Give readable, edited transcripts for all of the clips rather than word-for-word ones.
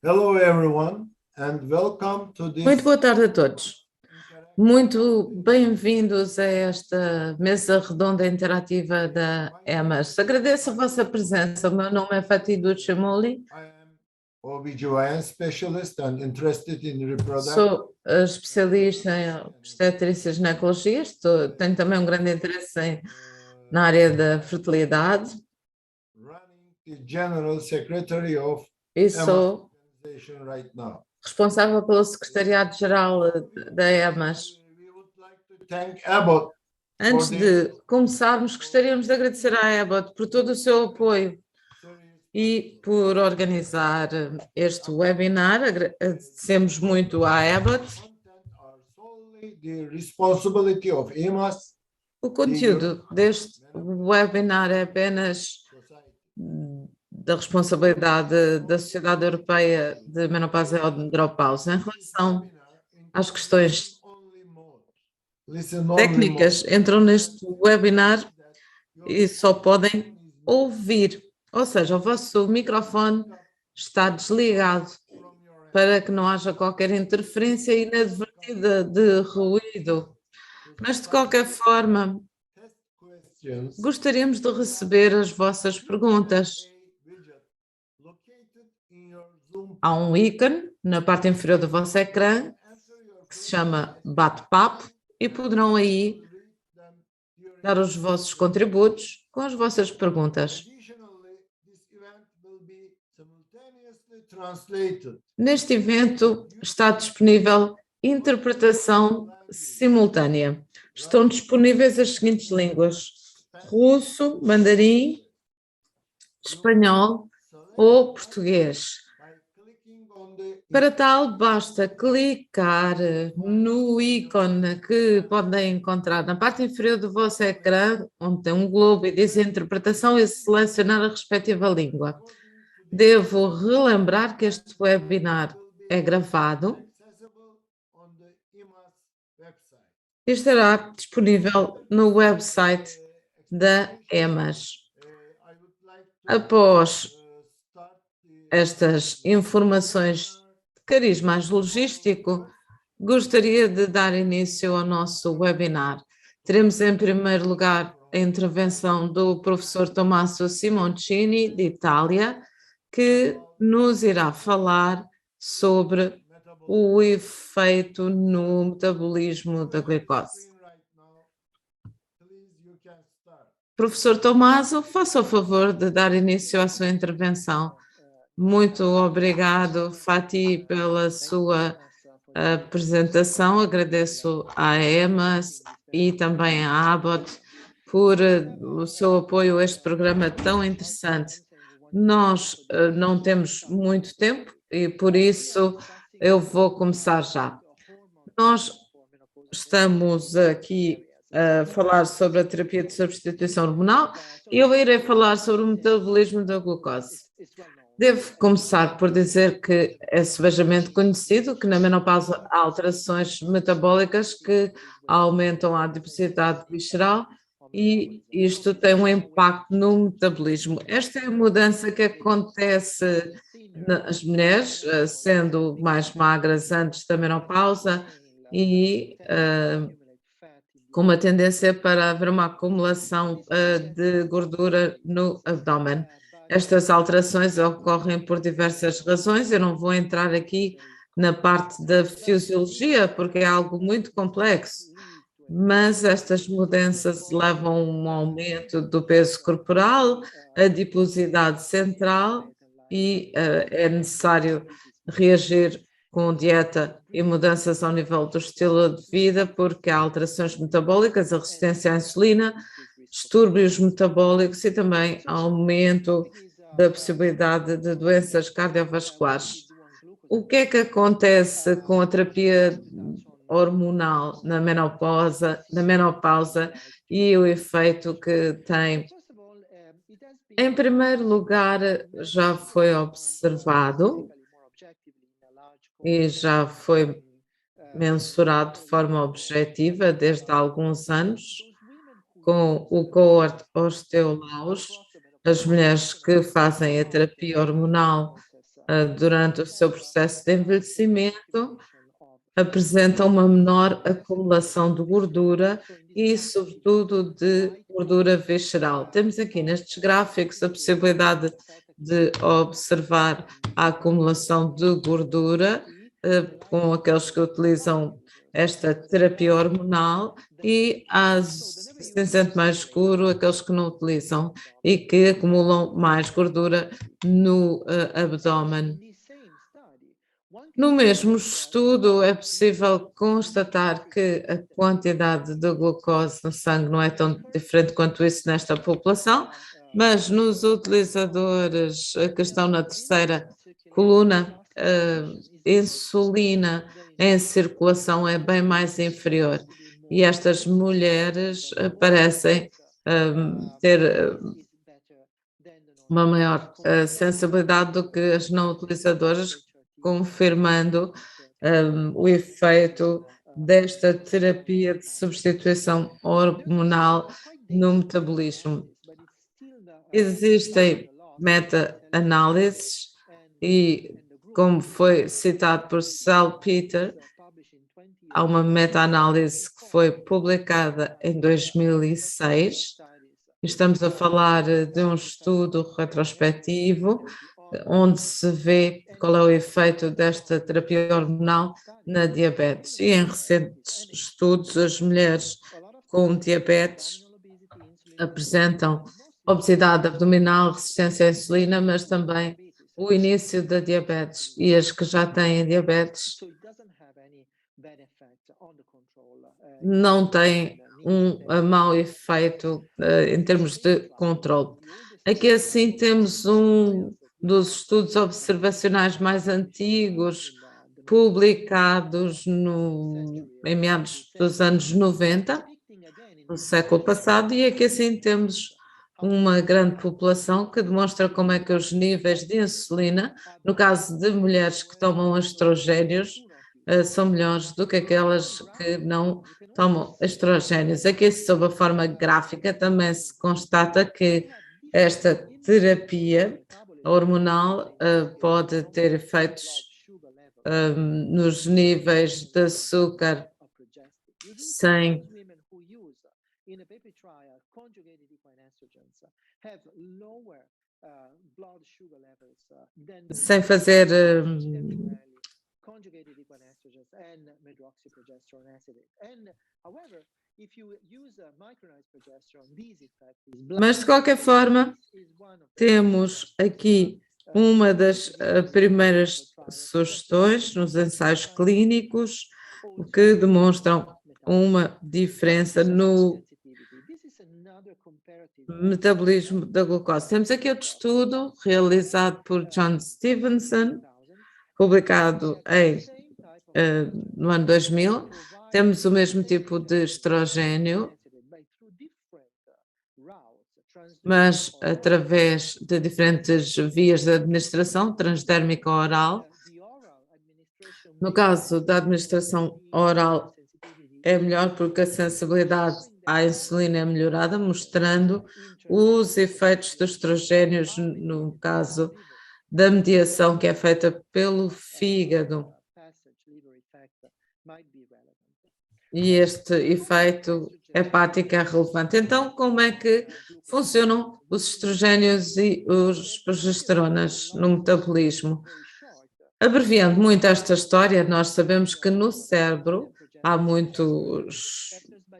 Hello everyone and welcome to Muito this boa tarde a todos. Muito bem-vindos a esta mesa redonda interativa da EMAS. Agradeço a vossa presença. O meu nome é Fatih Chamoli. I am OBGYN specialist and interested in reproductive. Sou especialista em obstetrícia e ginecologia. Tenho também um grande interesse na área da fertilidade. Running the General Secretary of E sou organization right now. responsável pelo secretariado-geral da EMAS. We would like to thank Abbott. Antes de começarmos, gostaríamos de agradecer à Abbott por todo o seu apoio e por organizar este webinar. Agradecemos muito à Abbott. The responsibility of EMAS. O conteúdo deste webinar é apenas da responsabilidade da Sociedade Europeia de Menopausa e Andropausa. Em relação às questões técnicas, entram neste webinar e só podem ouvir, ou seja, o vosso microfone está desligado para que não haja qualquer interferência inadvertida de ruído. Mas, de qualquer forma, gostaríamos de receber as vossas perguntas. Há um ícone na parte inferior do vosso ecrã que se chama Bate-Papo e poderão aí dar os vossos contributos com as vossas perguntas. Neste evento está disponível interpretação simultânea. Estão disponíveis as seguintes línguas: russo, mandarim, espanhol ou português. Para tal, basta clicar no ícone que podem encontrar na parte inferior do vosso ecrã, onde tem um globo e diz interpretação, e selecionar a respectiva língua. Devo relembrar que este webinar é gravado e estará disponível no website da EMAS. Após estas informações de cariz mais logístico, gostaria de dar início ao nosso webinar. Teremos em primeiro lugar a intervenção do professor Tommaso Simoncini, de Itália, que nos irá falar sobre o efeito no metabolismo da glicose. Professor Tommaso, faça o favor de dar início à sua intervenção. Muito obrigado, Fatih, pela sua apresentação. Agradeço à EMAS e também à Abbott por o seu apoio a este programa tão interessante. Nós não temos muito tempo e, por isso, eu vou começar já. Nós estamos aqui a falar sobre a terapia de substituição hormonal e eu irei falar sobre o metabolismo da glucose. Devo começar por dizer que é sebejamente conhecido que na menopausa há alterações metabólicas que aumentam a adiposidade visceral e isto tem um impacto no metabolismo. Esta é a mudança que acontece nas mulheres, sendo mais magras antes da menopausa e com uma tendência para haver uma acumulação de gordura no abdômen. Estas alterações ocorrem por diversas razões, eu não vou entrar aqui na parte da fisiologia, porque é algo muito complexo, mas estas mudanças levam a um aumento do peso corporal, adiposidade central e é necessário reagir com dieta e mudanças ao nível do estilo de vida, porque há alterações metabólicas, a resistência à insulina, distúrbios metabólicos e também aumento da possibilidade de doenças cardiovasculares. O que é que acontece com a terapia hormonal na menopausa e o efeito que tem? Em primeiro lugar, já foi observado e já foi mensurado de forma objetiva desde há alguns anos com o cohort Osteolaus, as mulheres que fazem a terapia hormonal durante o seu processo de envelhecimento, apresentam uma menor acumulação de gordura e, sobretudo, de gordura visceral. Temos aqui nestes gráficos a possibilidade de observar a acumulação de gordura com aqueles que utilizam esta terapia hormonal e cinzento mais escuro, aqueles que não utilizam e que acumulam mais gordura no abdômen. No mesmo estudo, é possível constatar que a quantidade de glucose no sangue não é tão diferente quanto isso nesta população, mas nos utilizadores que estão na terceira coluna, a insulina em circulação é bem mais inferior e estas mulheres parecem ter uma maior sensibilidade do que as não utilizadoras, confirmando o efeito desta terapia de substituição hormonal no metabolismo. Existem meta-análises e, como foi citado por Salpeter, há uma meta-análise que foi publicada em 2006. Estamos a falar de um estudo retrospectivo onde se vê qual é o efeito desta terapia hormonal na diabetes. E em recentes estudos, as mulheres com diabetes apresentam obesidade abdominal, resistência à insulina, mas também o início da diabetes. E as que já têm diabetes não têm mau efeito em termos de controle. Aqui assim temos um dos estudos observacionais mais antigos, publicados em meados dos anos 90, do século passado, e aqui assim temos uma grande população que demonstra como é que os níveis de insulina, no caso de mulheres que tomam estrogénios, são melhores do que aquelas que não tomam estrogénios. Aqui, sob a forma gráfica, também se constata que esta terapia hormonal pode ter efeitos nos níveis de açúcar sem fazer mas de qualquer forma temos aqui uma das primeiras sugestões nos ensaios clínicos que demonstram uma diferença no metabolismo da glucose. Temos aqui outro estudo realizado por John Stevenson, publicado no ano 2000. Temos o mesmo tipo de estrogênio, mas através de diferentes vias de administração, transdérmica oral. No caso da administração oral, é melhor porque a sensibilidade à insulina é melhorada, mostrando os efeitos dos estrogénios no caso da mediação que é feita pelo fígado. E este efeito hepático é relevante. Então, como é que funcionam os estrogénios e os progesteronas no metabolismo? Abreviando muito esta história, nós sabemos que no cérebro há muitos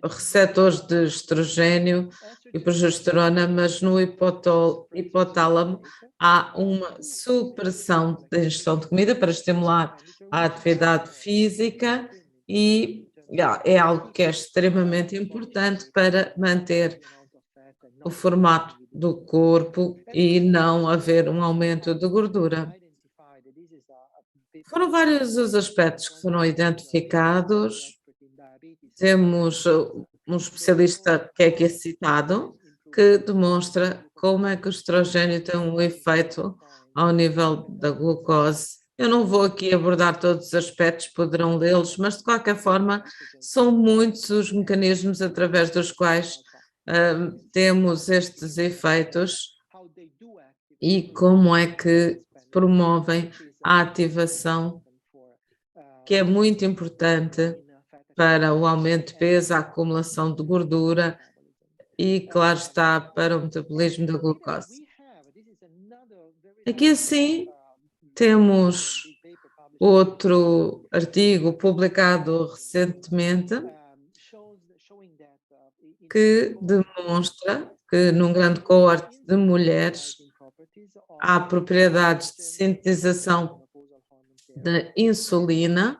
receptores de estrogênio e progesterona, mas no hipotálamo há uma supressão da ingestão de comida para estimular a atividade física e é algo que é extremamente importante para manter o formato do corpo e não haver um aumento de gordura. Foram vários os aspectos que foram identificados. Temos um especialista que é aqui citado, que demonstra como é que o estrogênio tem um efeito ao nível da glucose. Eu não vou aqui abordar todos os aspectos, poderão lê-los, mas de qualquer forma são muitos os mecanismos através dos quais temos estes efeitos e como é que promovem a ativação, que é muito importante para o aumento de peso, a acumulação de gordura e, claro está, para o metabolismo da glucose. Aqui assim temos outro artigo publicado recentemente que demonstra que num grande coorte de mulheres há propriedades de sintetização da insulina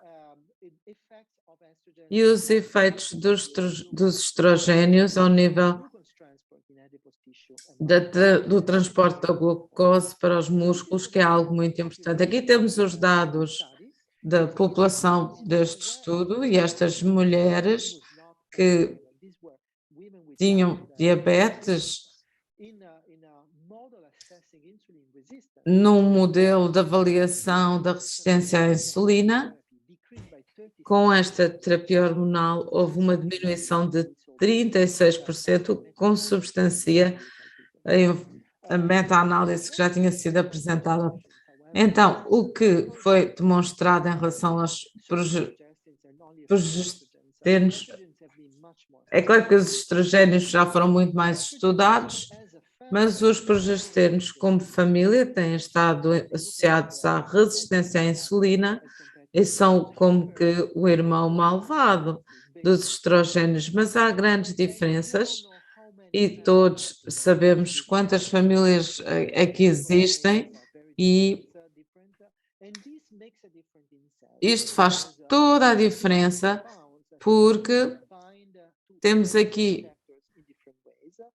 e os efeitos dos estrogénios ao nível do transporte da glucose para os músculos, que é algo muito importante. Aqui temos os dados da população deste estudo e estas mulheres que tinham diabetes num modelo de avaliação da resistência à insulina. Com esta terapia hormonal houve uma diminuição de 36%, consubstancia a meta-análise que já tinha sido apresentada. Então, o que foi demonstrado em relação aos progestenos, é claro que os estrogénios já foram muito mais estudados, mas os progestenos como família têm estado associados à resistência à insulina e são como que o irmão malvado dos estrogénios, mas há grandes diferenças e todos sabemos quantas famílias é que existem e isto faz toda a diferença porque temos aqui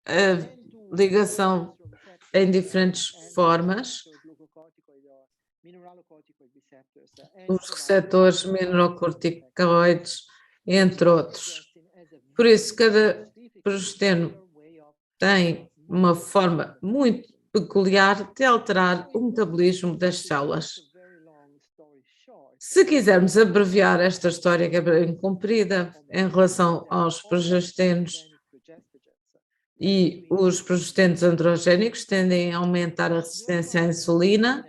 a ligação em diferentes formas, os receptores mineralocorticoides, entre outros. Por isso, cada progesteno tem uma forma muito peculiar de alterar o metabolismo das células. Se quisermos abreviar esta história que é bem comprida em relação aos progestenos e os progestenos androgénicos tendem a aumentar a resistência à insulina.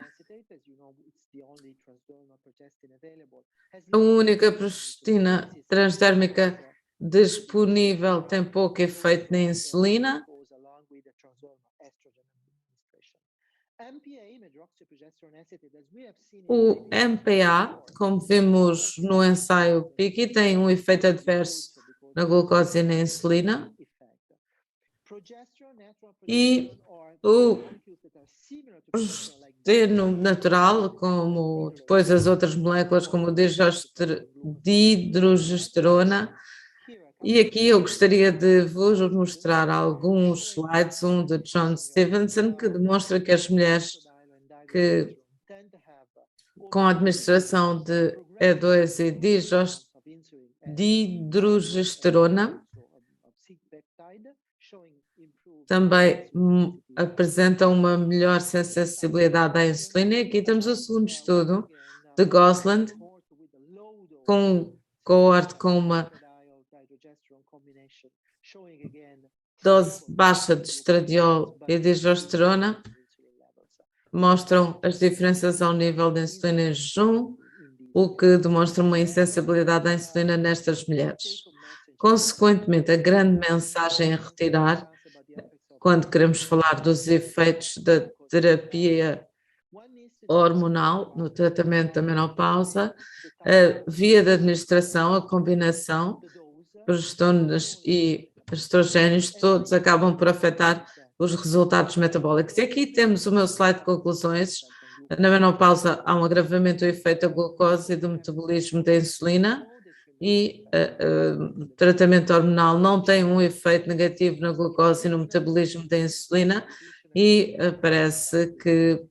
A única progestina transdérmica disponível tem pouco efeito na insulina. O MPA, como vimos no ensaio PICI, tem um efeito adverso na glucose e na insulina. E o progesteno natural, como depois as outras moléculas, como o dihidrogesterona. E aqui eu gostaria de vos mostrar alguns slides, um de John Stevenson, que demonstra que as mulheres que com a administração de E2 e dihidrogesterona também apresentam uma melhor sensibilidade à insulina. E aqui temos o segundo estudo de Gosland, com um coorte com uma dose baixa de estradiol e digesterona, mostram as diferenças ao nível de insulina em jejum, o que demonstra uma insensibilidade à insulina nestas mulheres. Consequentemente, a grande mensagem a retirar, quando queremos falar dos efeitos da terapia hormonal no tratamento da menopausa, a via de administração, a combinação, progesteronas e estrogénios, todos acabam por afetar os resultados metabólicos. E aqui temos o meu slide de conclusões. Na menopausa há um agravamento do efeito da glucose e do metabolismo da insulina e o tratamento hormonal não tem um efeito negativo na glucose e no metabolismo da insulina e parece que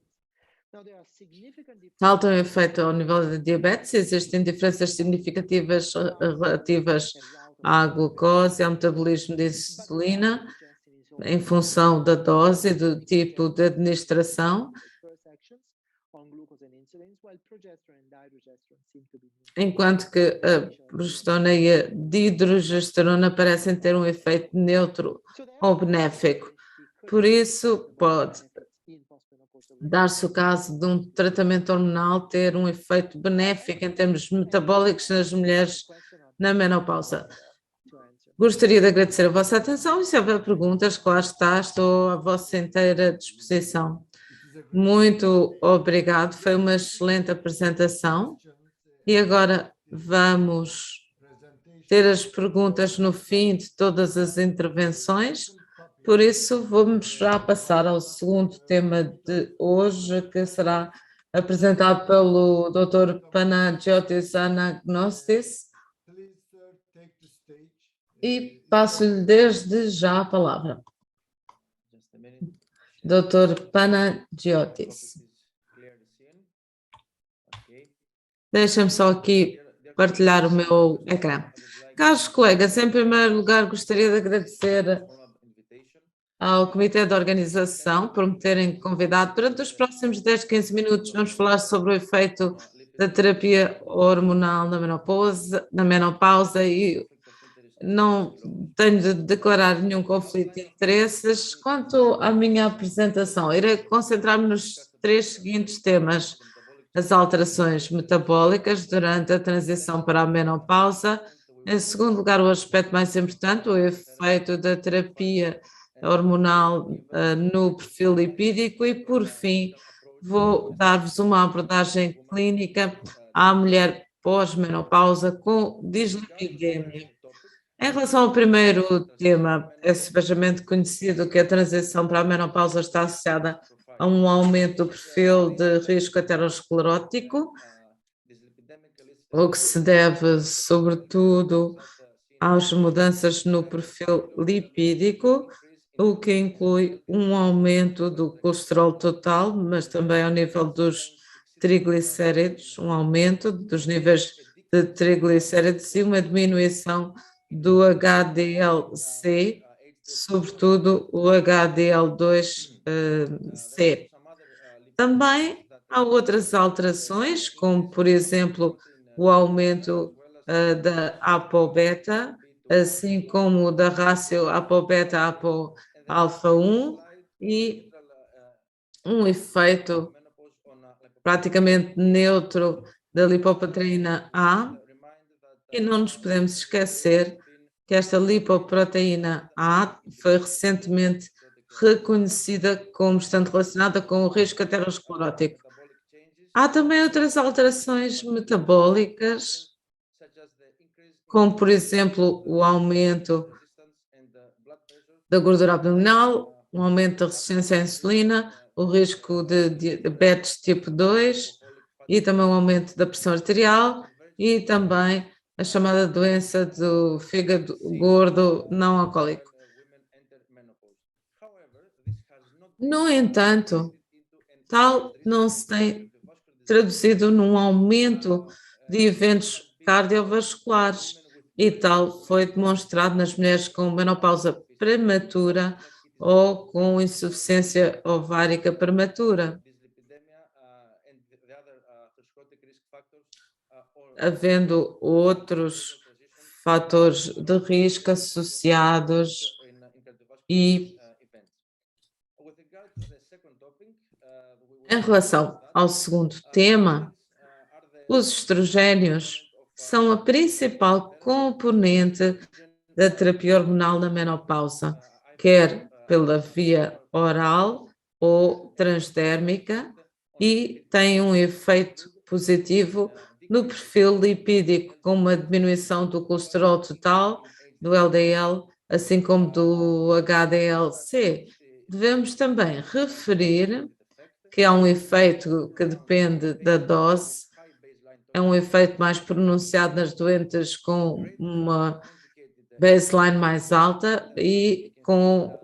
falta um efeito ao nível da diabetes. Existem diferenças significativas relativas à glucose e ao metabolismo da insulina em função da dose e do tipo de administração, enquanto que a progesterona e a dihidrogesterona parecem ter um efeito neutro ou benéfico. Por isso, dar-se o caso de um tratamento hormonal ter um efeito benéfico em termos metabólicos nas mulheres na menopausa. Gostaria de agradecer a vossa atenção e se houver perguntas, claro está, estou à vossa inteira disposição. Muito obrigado, foi uma excelente apresentação e agora vamos ter as perguntas no fim de todas as intervenções, por isso vamos já passar ao segundo tema de hoje, que será apresentado pelo Dr. Panagiotis Anagnostis, e passo-lhe desde já a palavra. Dr. Panagiotis. Deixem-me só aqui partilhar o meu ecrã. Caros colegas, em primeiro lugar gostaria de agradecer ao Comitê de Organização por me terem convidado. Durante os próximos 10, 15 minutos vamos falar sobre o efeito da terapia hormonal na menopausa e não tenho de declarar nenhum conflito de interesses. Quanto à minha apresentação, irei concentrar-me nos 3 seguintes temas: as alterações metabólicas durante a transição para a menopausa, em segundo lugar, o aspecto mais importante, o efeito da terapia hormonal no perfil lipídico e, por fim, vou dar-vos uma abordagem clínica à mulher pós-menopausa com dislipidemia. Em relação ao primeiro tema, é subejamente conhecido que a transição para a menopausa está associada a um aumento do perfil de risco aterosclerótico, o que se deve, sobretudo, às mudanças no perfil lipídico, o que inclui um aumento do colesterol total, mas também ao nível dos triglicéridos, um aumento dos níveis de triglicéridos e uma diminuição do HDL-C, sobretudo o HDL2-C. Também há outras alterações, como, por exemplo, o aumento da ApoBeta, assim como da rácio ApoBeta-ApoAlfa-1 e um efeito praticamente neutro da lipoproteína A. E não nos podemos esquecer que esta lipoproteína A foi recentemente reconhecida como estando relacionada com o risco aterosclerótico. Há também outras alterações metabólicas, como, por exemplo, o aumento da gordura abdominal, um aumento da resistência à insulina, o risco de diabetes tipo 2 e também o aumento da pressão arterial e também a chamada doença do fígado gordo não alcoólico. No entanto, tal não se tem traduzido num aumento de eventos cardiovasculares e tal foi demonstrado nas mulheres com menopausa prematura ou com insuficiência ovárica prematura, havendo outros fatores de risco associados e em relação ao segundo tema, os estrogénios são a principal componente da terapia hormonal na menopausa, quer pela via oral ou transdérmica, e têm um efeito positivo no perfil lipídico, com uma diminuição do colesterol total, do LDL, assim como do HDL-C. Devemos também referir que há um efeito que depende da dose, é um efeito mais pronunciado nas doentes com uma baseline mais alta e com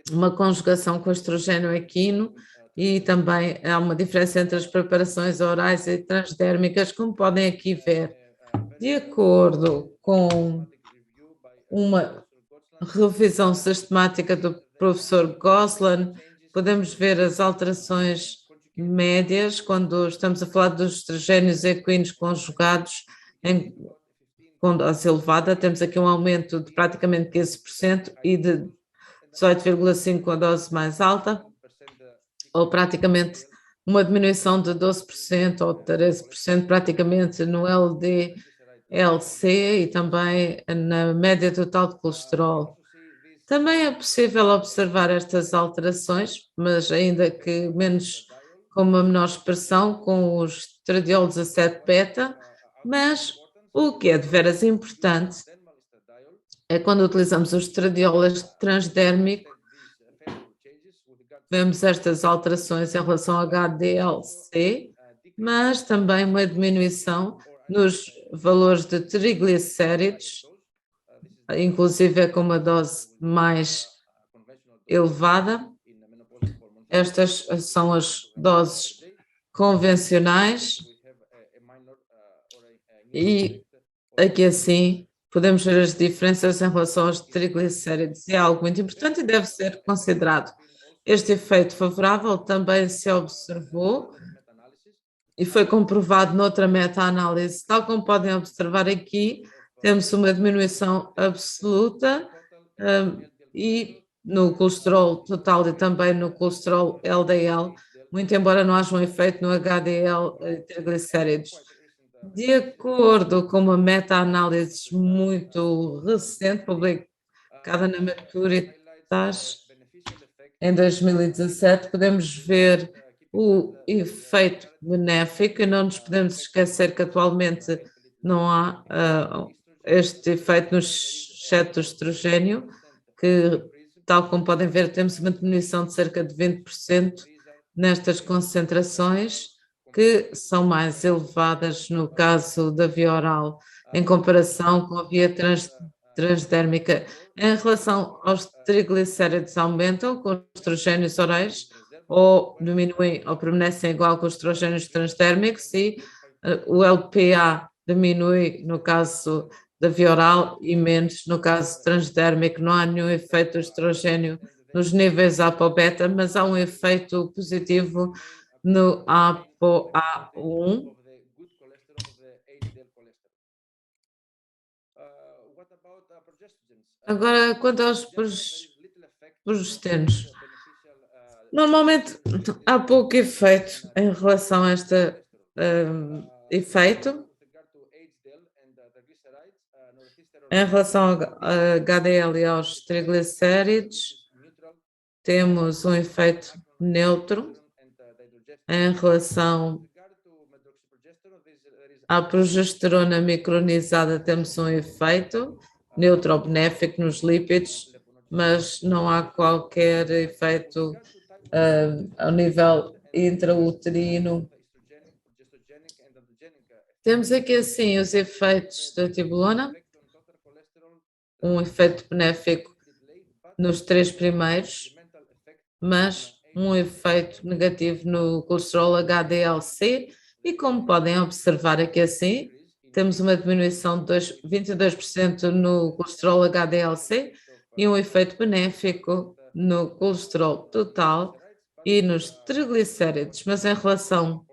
uma conjugação com estrogênio equino, e também há uma diferença entre as preparações orais e transdérmicas, como podem aqui ver. De acordo com uma revisão sistemática do professor Goslan, podemos ver as alterações médias quando estamos a falar dos estrogénios equinos conjugados com dose elevada. Temos aqui um aumento de praticamente 15% e de 18,5% com a dose mais alta. ou praticamente uma diminuição de 12% ou 13% praticamente no LDL-C e também na média total de colesterol. Também é possível observar estas alterações, mas ainda que menos, com uma menor expressão, com os estradiol 17-beta, mas o que é de veras importante é quando utilizamos o estradiol transdérmico, vemos estas alterações em relação ao HDL-C, mas também uma diminuição nos valores de triglicéridos, inclusive é com uma dose mais elevada. Estas são as doses convencionais e aqui assim podemos ver as diferenças em relação aos triglicéridos. É algo muito importante e deve ser considerado. Este efeito favorável também se observou e foi comprovado noutra meta-análise. Tal como podem observar aqui, temos uma diminuição absoluta e no colesterol total e também no colesterol LDL, muito embora não haja um efeito no HDL e triglicéridos. De acordo com uma meta-análise muito recente, publicada na Maturitas em 2017, podemos ver o efeito benéfico e não nos podemos esquecer que atualmente não há este efeito no excesso de estrogênio, que, tal como podem ver, temos uma diminuição de cerca de 20% nestas concentrações, que são mais elevadas no caso da via oral, em comparação com a via transdérmica. Em relação aos triglicéridos, aumentam com os estrogénios orais ou diminuem ou permanecem igual com os estrogénios transdérmicos e o LPA diminui no caso da via oral e menos no caso transdérmico. Não há nenhum efeito do estrogênio nos níveis ApoBeta, mas há um efeito positivo no ApoA1. Agora, quanto aos progestenos, normalmente há pouco efeito em relação a este efeito. Em relação ao HDL e aos triglicéridos, temos um efeito neutro. Em relação à progesterona micronizada, temos um efeito neutrobenéfico nos lípidos, mas não há qualquer efeito ao nível intrauterino. Temos aqui assim os efeitos da tibolona, um efeito benéfico nos 3 primeiros, mas um efeito negativo no colesterol HDL-C e como podem observar aqui assim, temos uma diminuição de 22% no colesterol HDL-C e um efeito benéfico no colesterol total e nos triglicéridos, mas em relação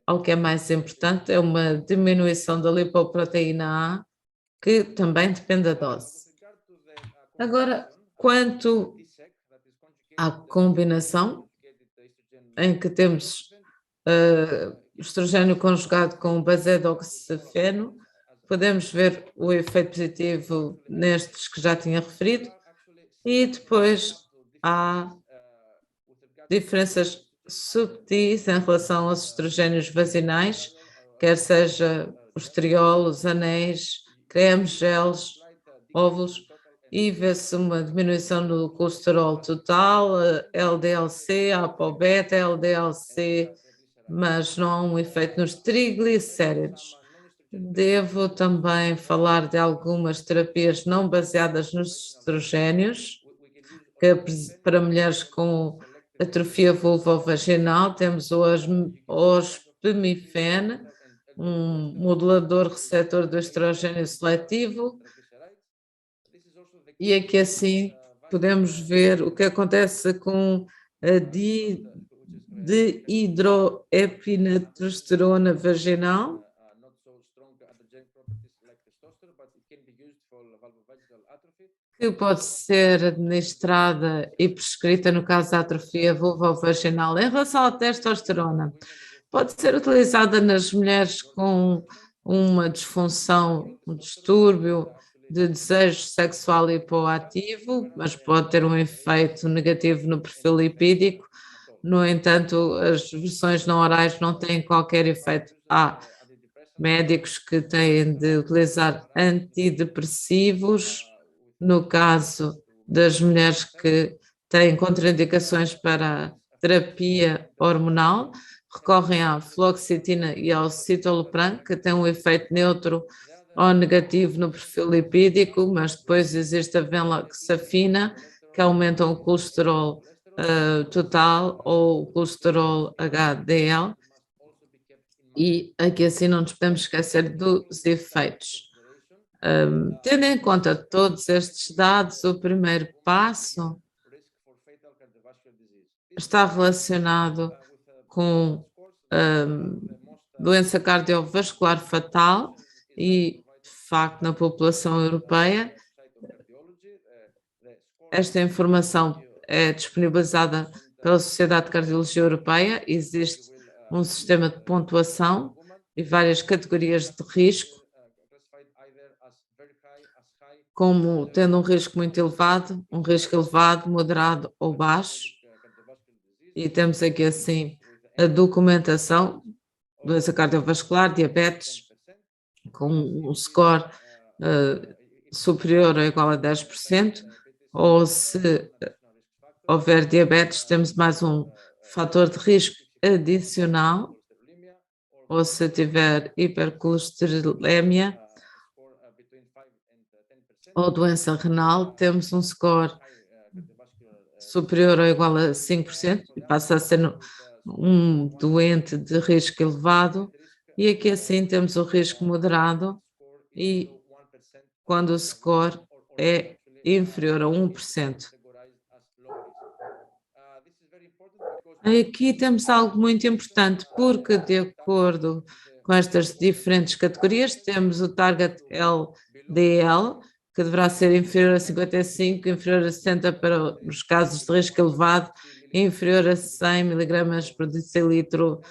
ao que é mais importante, é uma diminuição da lipoproteína A, que também depende da dose. Agora, quanto à combinação, em que temos estrogênio conjugado com basedoxifeno, podemos ver o efeito positivo nestes que já tinha referido, e depois há diferenças subtis em relação aos estrogénios vaginais, quer seja os triolos, anéis, cremes, geles, óvulos, e vê-se uma diminuição no colesterol total, LDL-C, ApoBeta, LDL-C, mas não há um efeito nos triglicéridos. Devo também falar de algumas terapias não baseadas nos estrogénios, que para mulheres com atrofia vulvovaginal temos o ospemifene, um modulador receptor do estrogênio seletivo, e aqui assim podemos ver o que acontece com a dihidroepinetrosterona vaginal. que pode ser administrada e prescrita no caso da atrofia vulvovaginal. Em relação à testosterona, pode ser utilizada nas mulheres com uma disfunção, um distúrbio de desejo sexual hipoativo, mas pode ter um efeito negativo no perfil lipídico. No entanto, as versões não orais não têm qualquer efeito. Há médicos que têm de utilizar antidepressivos, no caso das mulheres que têm contraindicações para terapia hormonal, recorrem à fluoxetina e ao citalopram, que têm um efeito neutro ou negativo no perfil lipídico, mas depois existe a venlafaxina, que aumentam o colesterol total ou o colesterol HDL, e aqui assim não nos podemos esquecer dos efeitos. Tendo em conta todos estes dados, o primeiro passo está relacionado com doença cardiovascular fatal e, de facto, na população europeia, esta informação é disponibilizada pela Sociedade de Cardiologia Europeia. Existe um sistema de pontuação e várias categorias de risco, como tendo um risco muito elevado, um risco elevado, moderado ou baixo. E temos aqui assim a documentação, doença cardiovascular, diabetes, com um score superior ou igual a 10%, ou se houver diabetes, temos mais um fator de risco adicional, ou se tiver hipercolesterolemia ou doença renal, temos um score superior ou igual a 5% e passa a ser um doente de risco elevado, e aqui assim temos o risco moderado e quando o score é inferior a 1%. Aqui temos algo muito importante, porque de acordo com estas diferentes categorias, temos o Target LDL, que deverá ser inferior a 55, inferior a 60 para os casos de risco elevado, inferior a 100 miligramas por decilitro.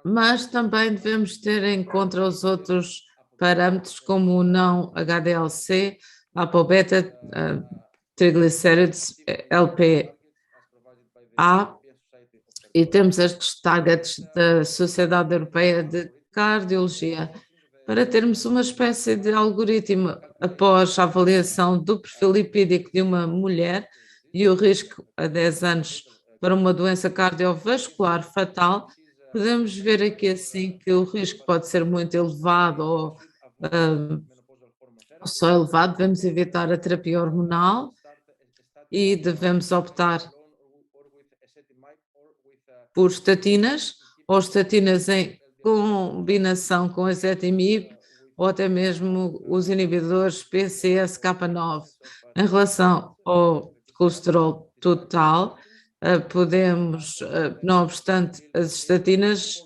Mas também devemos ter em conta os outros parâmetros, como o não HDLC, ApoBeta, triglicéridos, LPA, e temos estes targets da Sociedade Europeia de Cardiologia, para termos uma espécie de algoritmo após a avaliação do perfil lipídico de uma mulher e o risco a 10 anos para uma doença cardiovascular fatal. Podemos ver aqui assim que o risco pode ser muito elevado ou só elevado. Devemos evitar a terapia hormonal e devemos optar por estatinas ou estatinas em combinação com ezetimibe ou até mesmo os inibidores PCSK9. Em relação ao colesterol total, podemos, não obstante as estatinas,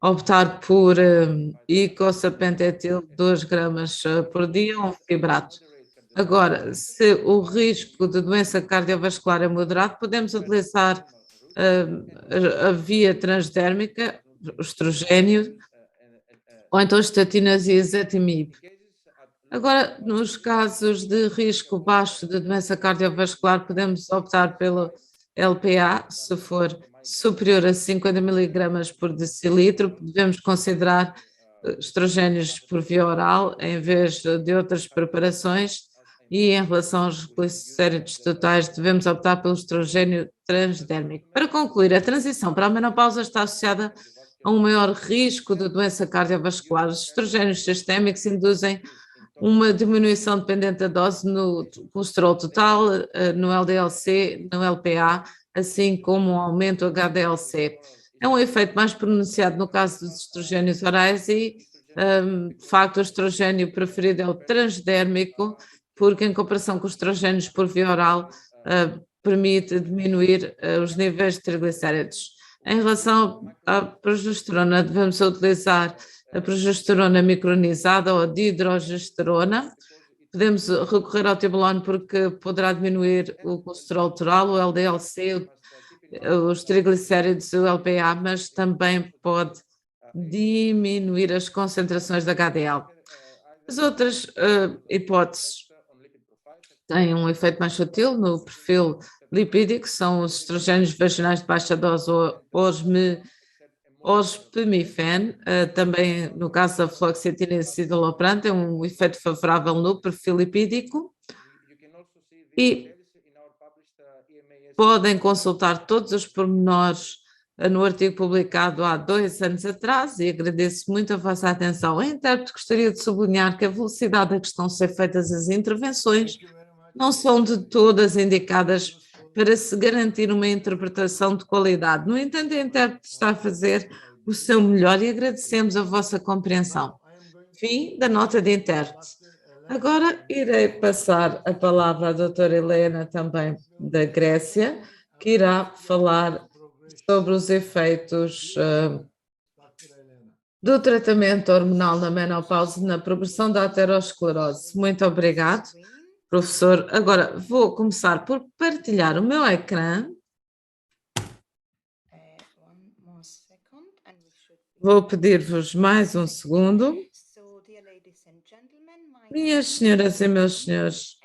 optar por icosapentaetil 2 gramas por dia ou um fibrato. Agora, se o risco de doença cardiovascular é moderado, podemos utilizar a via transdérmica, o estrogênio, ou então estatinas e ezetimibe. Agora, nos casos de risco baixo de doença cardiovascular, podemos optar pelo LPA, se for superior a 50 miligramas por decilitro. Devemos considerar estrogénios por via oral em vez de outras preparações, e em relação aos glicéridos totais devemos optar pelo estrogênio transdérmico. Para concluir, a transição para a menopausa está associada a um maior risco de doença cardiovascular. Os estrogénios sistémicos induzem uma diminuição dependente da dose no colesterol total, no LDL-C, no LPA, assim como um aumento do HDL-C. É um efeito mais pronunciado no caso dos estrogénios orais e, de facto, o estrogênio preferido é o transdérmico, porque em comparação com os estrogénios por via oral, permite diminuir os níveis de triglicéridos. Em relação à progesterona, devemos utilizar a progesterona micronizada ou dihidrogesterona. podemos recorrer ao Tibolone porque poderá diminuir o colesterol total, o LDL-C, os triglicéridos, o LPA, mas também pode diminuir as concentrações de HDL. As outras hipóteses têm um efeito mais sutil no perfil lipídico, são os estrogénios vaginais de baixa dose ou ospemifene, também no caso da fluoxetina e citalopram, tem um efeito favorável no perfil lipídico e podem consultar todos os pormenores no artigo publicado há 2 anos atrás e agradeço muito a vossa atenção. Em intérprete, gostaria de sublinhar que a velocidade a que estão a ser feitas as intervenções não são de todas indicadas para se garantir uma interpretação de qualidade. No entanto, a intérprete está a fazer o seu melhor e agradecemos a vossa compreensão. Fim da nota de intérprete. Agora irei passar a palavra à doutora Helena, também da Grécia, que irá falar sobre os efeitos do tratamento hormonal na menopausa na progressão da aterosclerose. Muito obrigado, professor. Agora vou começar por partilhar o meu ecrã. Vou pedir-vos mais um segundo. Minhas senhoras e meus senhores,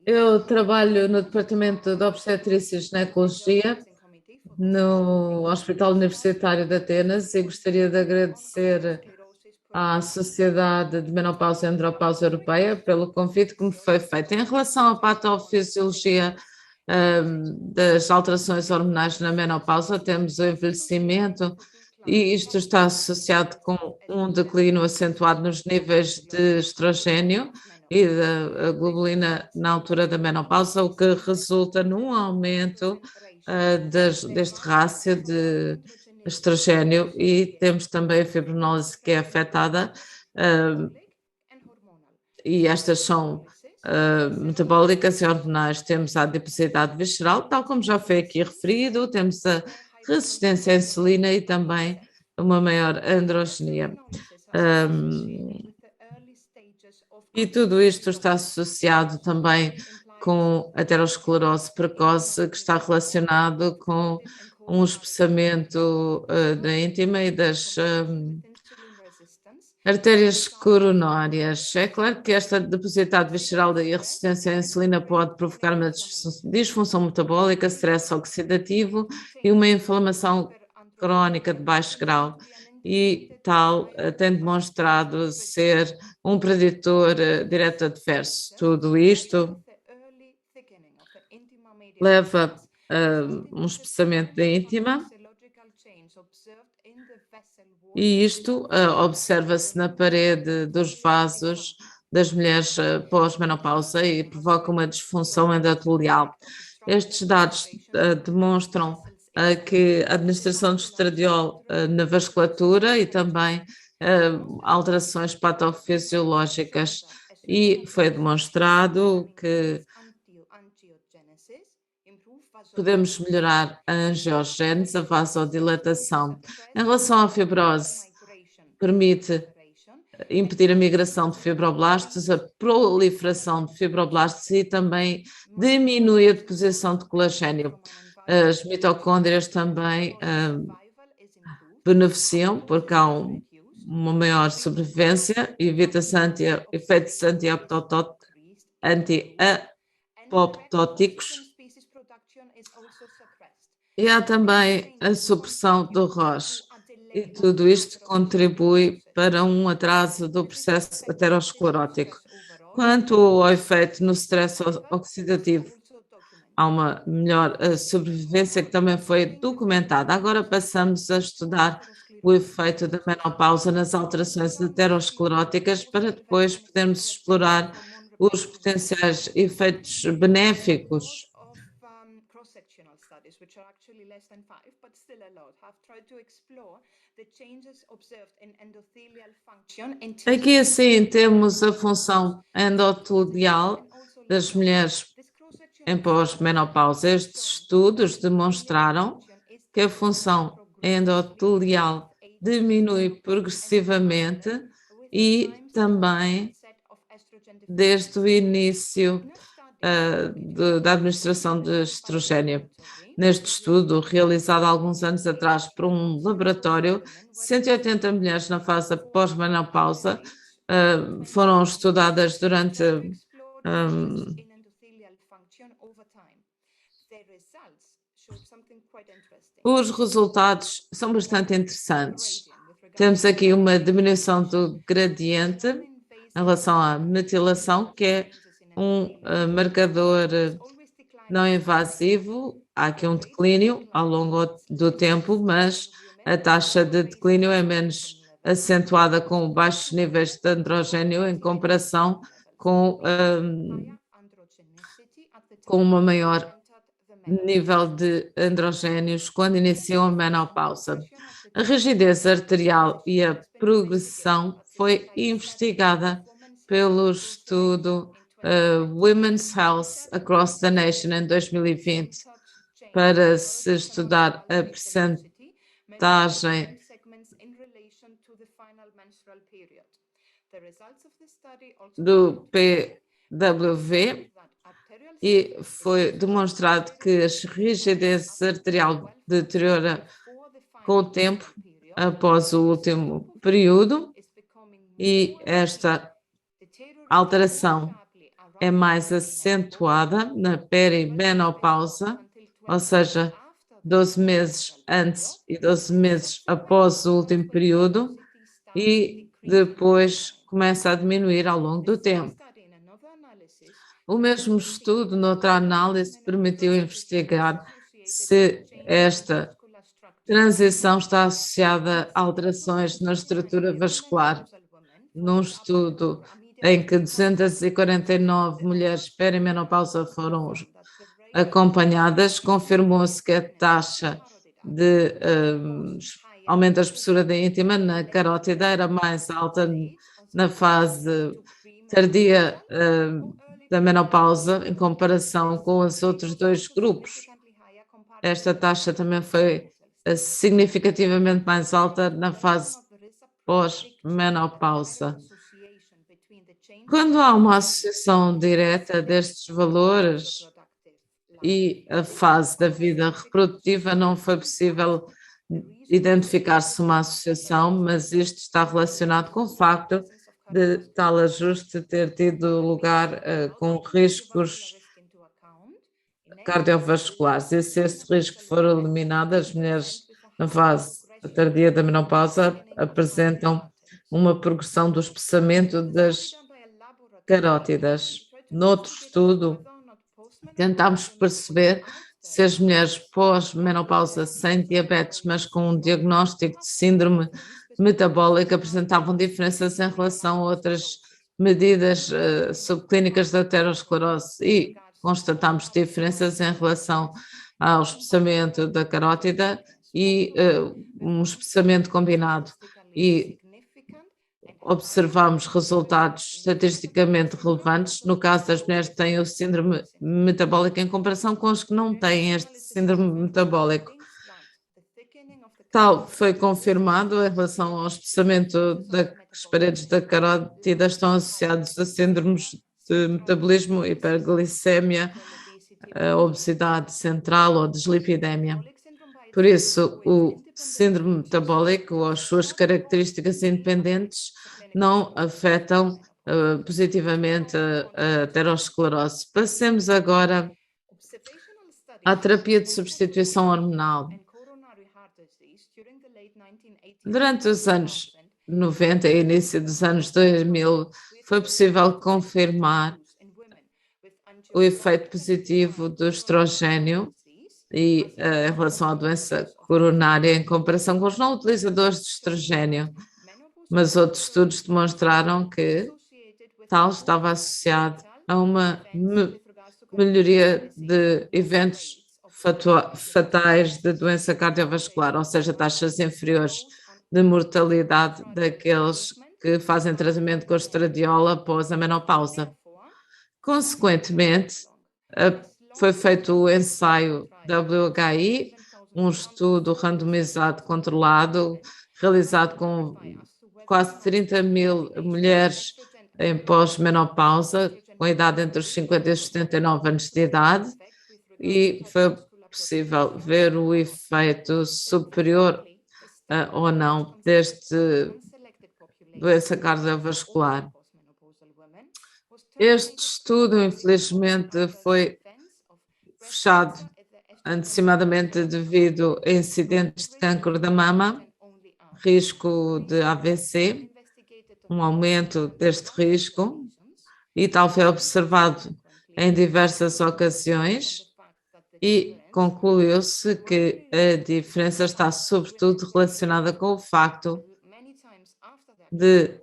eu trabalho no Departamento de Obstetrícia e Ginecologia no Hospital Universitário de Atenas e gostaria de agradecer à Sociedade de Menopausa e Andropausa Europeia pelo convite que me foi feito. Em relação à patofisiologia das alterações hormonais na menopausa, temos o envelhecimento e isto está associado com um declínio acentuado nos níveis de estrogênio e da globulina na altura da menopausa, o que resulta num aumento deste rácio de estrogênio e temos também a fibrinólise que é afetada e estas são metabólicas e hormonais. Temos a adiposidade visceral, tal como já foi aqui referido, temos a resistência à insulina e também uma maior androgenia. E tudo isto está associado também com a aterosclerose precoce, que está relacionado com um espessamento da íntima e das artérias coronárias. É claro que esta depositada visceral e a resistência à insulina pode provocar uma disfunção metabólica, stress oxidativo e uma inflamação crónica de baixo grau. E tal tem demonstrado ser um preditor direto adverso. Tudo isto leva a um espessamento da íntima e isto observa-se na parede dos vasos das mulheres pós-menopausa e provoca uma disfunção endotelial. Estes dados demonstram que a administração de estradiol na vasculatura e também alterações patofisiológicas e foi demonstrado que podemos melhorar a angiogênese, a vasodilatação. Em relação à fibrose, permite impedir a migração de fibroblastos, a proliferação de fibroblastos e também diminui a deposição de colagênio. As mitocôndrias também beneficiam porque há uma maior sobrevivência e evita-se efeitos anti-apoptóticos. E há também a supressão do ROS. E tudo isto contribui para um atraso do processo aterosclerótico. Quanto ao efeito no stress oxidativo, há uma melhor sobrevivência que também foi documentada. Agora passamos a estudar o efeito da menopausa nas alterações ateroscleróticas para depois podermos explorar os potenciais efeitos benéficos. Aqui assim temos a função endotelial das mulheres em pós-menopausa. Estes estudos demonstraram que a função endotelial diminui progressivamente e também desde o início da administração de estrogênio. Neste estudo, realizado há alguns anos atrás por um laboratório, 180 mulheres na fase pós-menopausa foram estudadas durante os resultados são bastante interessantes. Temos aqui uma diminuição do gradiente em relação à metilação, que é um marcador não invasivo. Há aqui um declínio ao longo do tempo, mas a taxa de declínio é menos acentuada com baixos níveis de androgênio em comparação com uma maior nível de androgénios quando iniciam a menopausa. A rigidez arterial e a progressão foi investigada pelo estudo Women's Health Across the Nation em 2020 para se estudar a percentagem do PWV e foi demonstrado que a rigidez arterial deteriora com o tempo após o último período e esta alteração é mais acentuada na perimenopausa, ou seja, 12 meses antes e 12 meses após o último período e depois começa a diminuir ao longo do tempo. O mesmo estudo, noutra análise, permitiu investigar se esta transição está associada a alterações na estrutura vascular. Num estudo em que 249 mulheres perimenopausa foram acompanhadas, confirmou-se que a taxa de aumento da espessura da íntima na carótida era mais alta na fase tardia da menopausa em comparação com os outros dois grupos. Esta taxa também foi significativamente mais alta na fase pós-menopausa. Quando há uma associação direta destes valores e a fase da vida reprodutiva, não foi possível identificar-se uma associação, mas isto está relacionado com o facto de tal ajuste ter tido lugar com riscos cardiovasculares. E se esse risco for eliminado, as mulheres na fase tardia da menopausa apresentam uma progressão do espessamento das carótidas. Noutro estudo, tentámos perceber se as mulheres pós-menopausa sem diabetes, mas com um diagnóstico de síndrome metabólica, apresentavam diferenças em relação a outras medidas subclínicas da aterosclerose e constatámos diferenças em relação ao espessamento da carótida e um espessamento combinado. E observamos resultados estatisticamente relevantes no caso das mulheres que têm o síndrome metabólico em comparação com as que não têm este síndrome metabólico. Tal foi confirmado em relação ao espessamento das paredes da carótida estão associados a síndromes de metabolismo, hiperglicemia, obesidade central ou dislipidemia. Por isso, o síndrome metabólico ou as suas características independentes não afetam positivamente a aterosclerose. Passemos agora à terapia de substituição hormonal. Durante os anos 90 e início dos anos 2000, foi possível confirmar o efeito positivo do estrogênio e em relação à doença coronária em comparação com os não utilizadores de estrogênio. Mas outros estudos demonstraram que tal estava associado a uma melhoria de eventos fatais de doença cardiovascular, ou seja, taxas inferiores de mortalidade daqueles que fazem tratamento com estradiola após a menopausa. Consequentemente, a foi feito o ensaio WHI, um estudo randomizado controlado, realizado com quase 30.000 mulheres em pós-menopausa, com idade entre os 50 e os 79 anos de idade, e foi possível ver o efeito superior ou não deste doença cardiovascular. Este estudo, infelizmente, foi fechado antecipadamente devido a incidentes de câncer da mama, risco de AVC, um aumento deste risco, e tal foi observado em diversas ocasiões, e concluiu-se que a diferença está sobretudo relacionada com o facto de,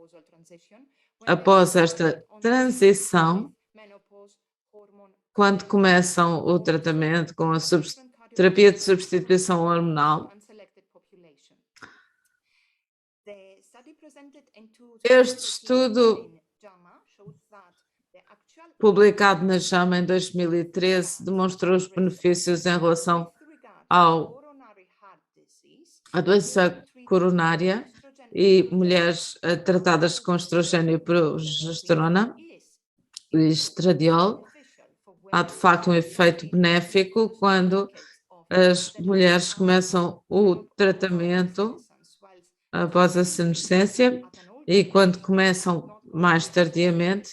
após esta transição, quando começam o tratamento com a terapia de substituição hormonal, este estudo, publicado na JAMA em 2013, demonstrou os benefícios em relação à doença coronária e mulheres tratadas com estrogênio e progesterona e estradiol. Há de facto um efeito benéfico quando as mulheres começam o tratamento após a senescência, e quando começam mais tardiamente,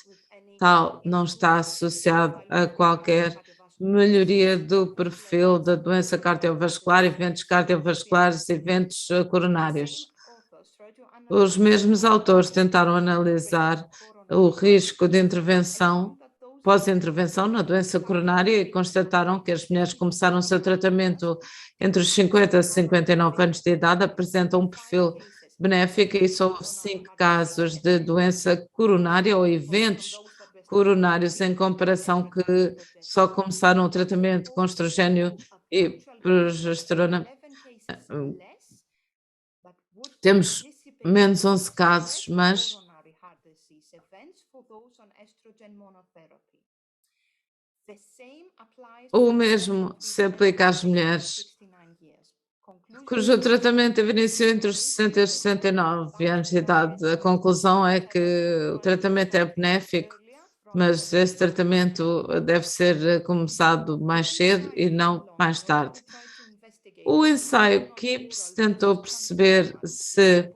tal não está associado a qualquer melhoria do perfil da doença cardiovascular, eventos cardiovasculares, eventos coronários. Os mesmos autores tentaram analisar o risco de intervenção, pós-intervenção na doença coronária, e constataram que as mulheres que começaram o seu tratamento entre os 50 e 59 anos de idade apresentam um perfil benéfico, e só houve 5 casos de doença coronária ou eventos coronários em comparação que só começaram o tratamento com estrogênio e progesterona. Temos menos 11 casos, mas o mesmo se aplica às mulheres cujo tratamento teve início entre os 60 e os 69 anos de idade. A conclusão é que o tratamento é benéfico, mas esse tratamento deve ser começado mais cedo e não mais tarde. O ensaio KIPS tentou perceber se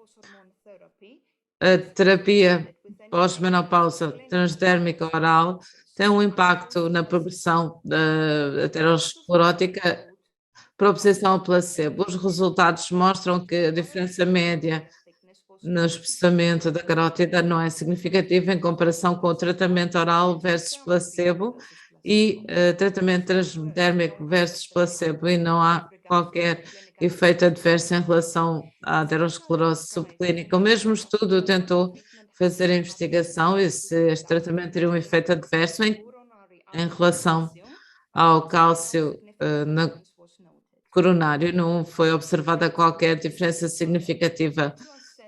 a terapia pós-menopausa transdérmica oral tem um impacto na progressão da aterosclerótica por oposição ao placebo. Os resultados mostram que a diferença média no espessamento da carótida não é significativa em comparação com o tratamento oral versus placebo e tratamento transdérmico versus placebo, e não há qualquer efeito adverso em relação à aterosclerose subclínica. O mesmo estudo tentou fazer a investigação e se este tratamento teria um efeito adverso em relação ao cálcio coronário. Não foi observada qualquer diferença significativa.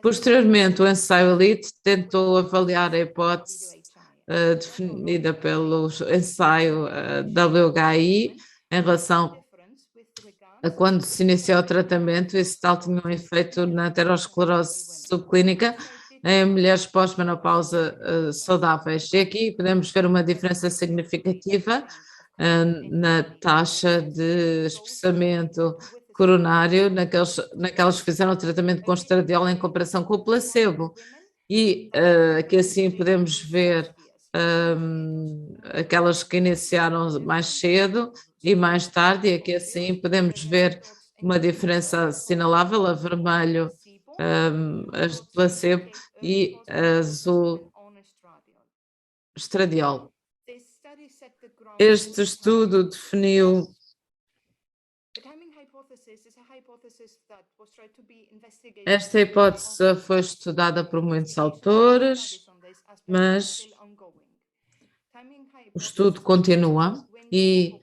Posteriormente, o ensaio ELITE tentou avaliar a hipótese definida pelo ensaio WHI em relação a quando se iniciou o tratamento, e se tal tinha um efeito na aterosclerose subclínica em mulheres pós-menopausa saudáveis. E aqui podemos ver uma diferença significativa na taxa de espessamento coronário naquelas que fizeram o tratamento com estradiol em comparação com o placebo. E aqui assim podemos ver aquelas que iniciaram mais cedo e mais tarde, e aqui assim podemos ver uma diferença assinalável, a vermelho as de placebo e azul estradiol. Este estudo definiu esta hipótese, foi estudada por muitos autores, mas o estudo continua e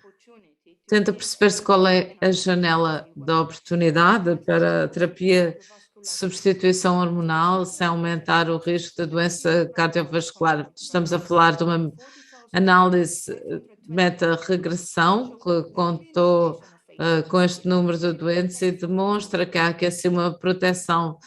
tenta perceber-se qual é a janela da oportunidade para a terapia de substituição hormonal sem aumentar o risco da doença cardiovascular. Estamos a falar de uma análise meta-regressão que contou com este número de doentes e demonstra que há aqui assim uma proteção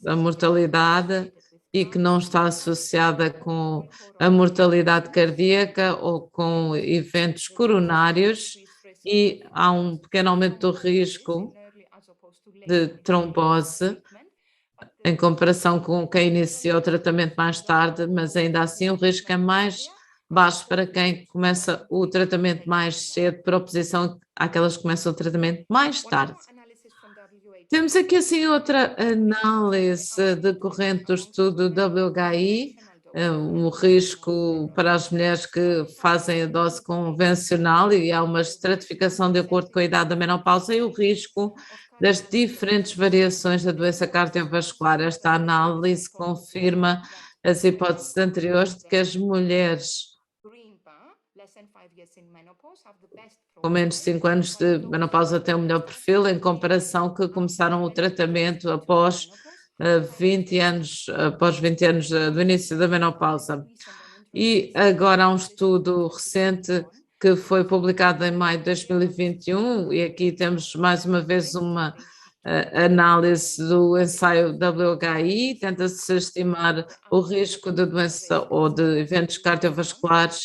da mortalidade e que não está associada com a mortalidade cardíaca ou com eventos coronários, e há um pequeno aumento do risco de trombose em comparação com quem iniciou o tratamento mais tarde, mas ainda assim o risco é mais baixo para quem começa o tratamento mais cedo, por oposição àquelas que começam o tratamento mais tarde. Temos aqui assim outra análise decorrente do estudo WHI, um risco para as mulheres que fazem a dose convencional, e há uma estratificação de acordo com a idade da menopausa e o risco das diferentes variações da doença cardiovascular. Esta análise confirma as hipóteses anteriores de que as mulheres com menos de 5 anos de menopausa têm um melhor perfil em comparação que começaram o tratamento após 20 anos do início da menopausa. E agora há um estudo recente que foi publicado em maio de 2021, e aqui temos mais uma vez uma análise do ensaio WHI, tenta-se estimar o risco de doença ou de eventos cardiovasculares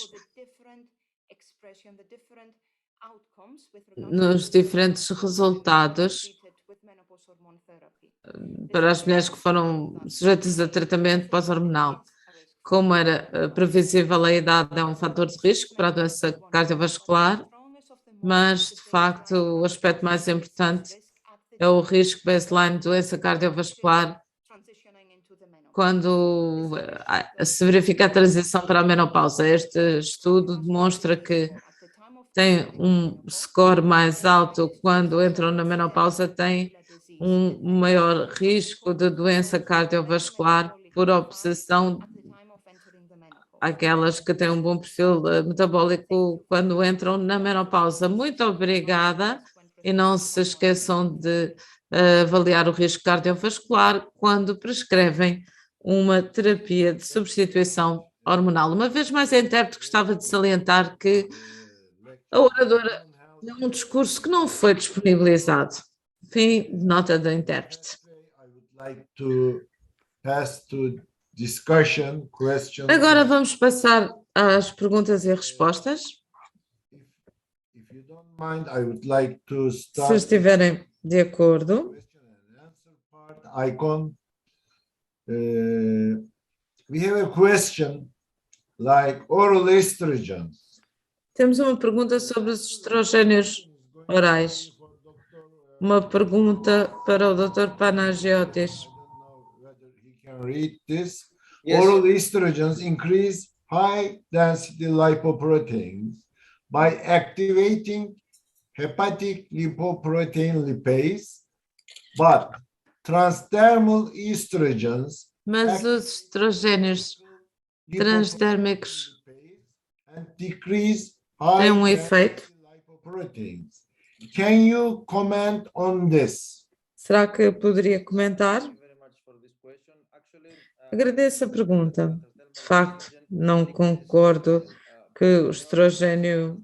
nos diferentes resultados para as mulheres que foram sujeitas a tratamento pós-hormonal. Como era previsível, a idade é um fator de risco para a doença cardiovascular, mas, de facto, o aspecto mais importante é o risco baseline de doença cardiovascular quando se verifica a transição para a menopausa. Este estudo demonstra que tem um score mais alto quando entram na menopausa, tem um maior risco de doença cardiovascular por oposição àquelas que têm um bom perfil metabólico quando entram na menopausa. Muito obrigada e não se esqueçam de avaliar o risco cardiovascular quando prescrevem uma terapia de substituição hormonal. Uma vez mais, a intérprete gostava de salientar que a oradora deu um discurso que não foi disponibilizado. Fim de nota da intérprete. Agora vamos passar às perguntas e respostas. Se estiverem de acordo. We have a question like oral estrogens. Temos uma pergunta sobre os estrogénios orais. Uma pergunta para o Dr. Panagiotis. Yes. Oral estrogens increase high-density lipoproteins by activating hepatic lipoprotein lipase, but transdermal estrogens. Mas os estrogénios transdérmicos têm um efeito. Can you comment on this? Será que poderia comentar? Agradeço a pergunta. De facto, não concordo que o estrogênio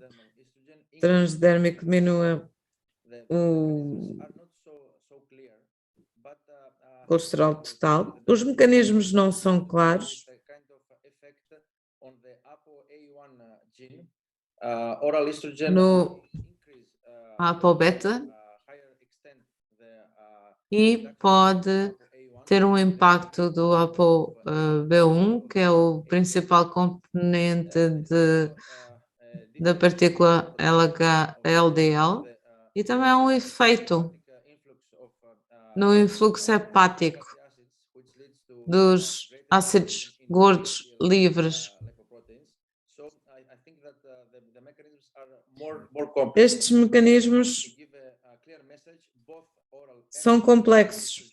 transdérmico diminua o colesterol total. Os mecanismos não são claros. No ApoBeta e pode ter um impacto do ApoB1, que é o principal componente da partícula LDL, e também há um efeito no influxo hepático dos ácidos gordos livres. Estes mecanismos são complexos.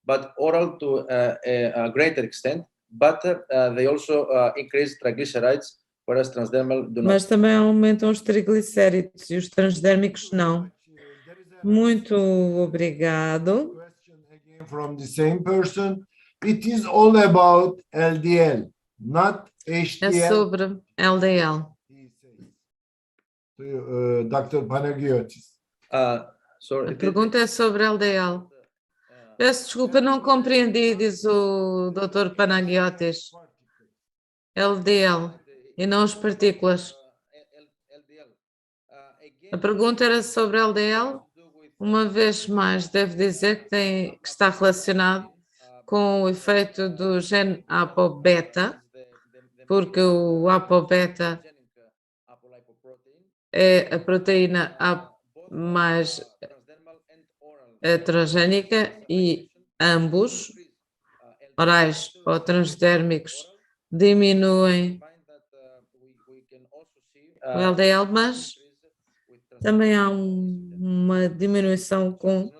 But oral to a greater extent, but they also increase triglycerides, whereas transdermal do not. Mas também aumentam os triglicéridos e os transdérmicos não. Muito obrigado. From the same person, it is all about LDL, not É HDL, sobre LDL. he says to Dr. Panagiotis. Sorry, A pergunta é sobre LDL. Peço desculpa, não compreendi, diz o Dr. Panagiotis. LDL e não as partículas. A pergunta era sobre LDL. Uma vez mais, devo dizer que está relacionado com o efeito do gene ApoBeta, porque o ApoBeta é a proteína mais heterogénica e ambos, orais ou transdérmicos, diminuem o LDL, mas também há uma diminuição com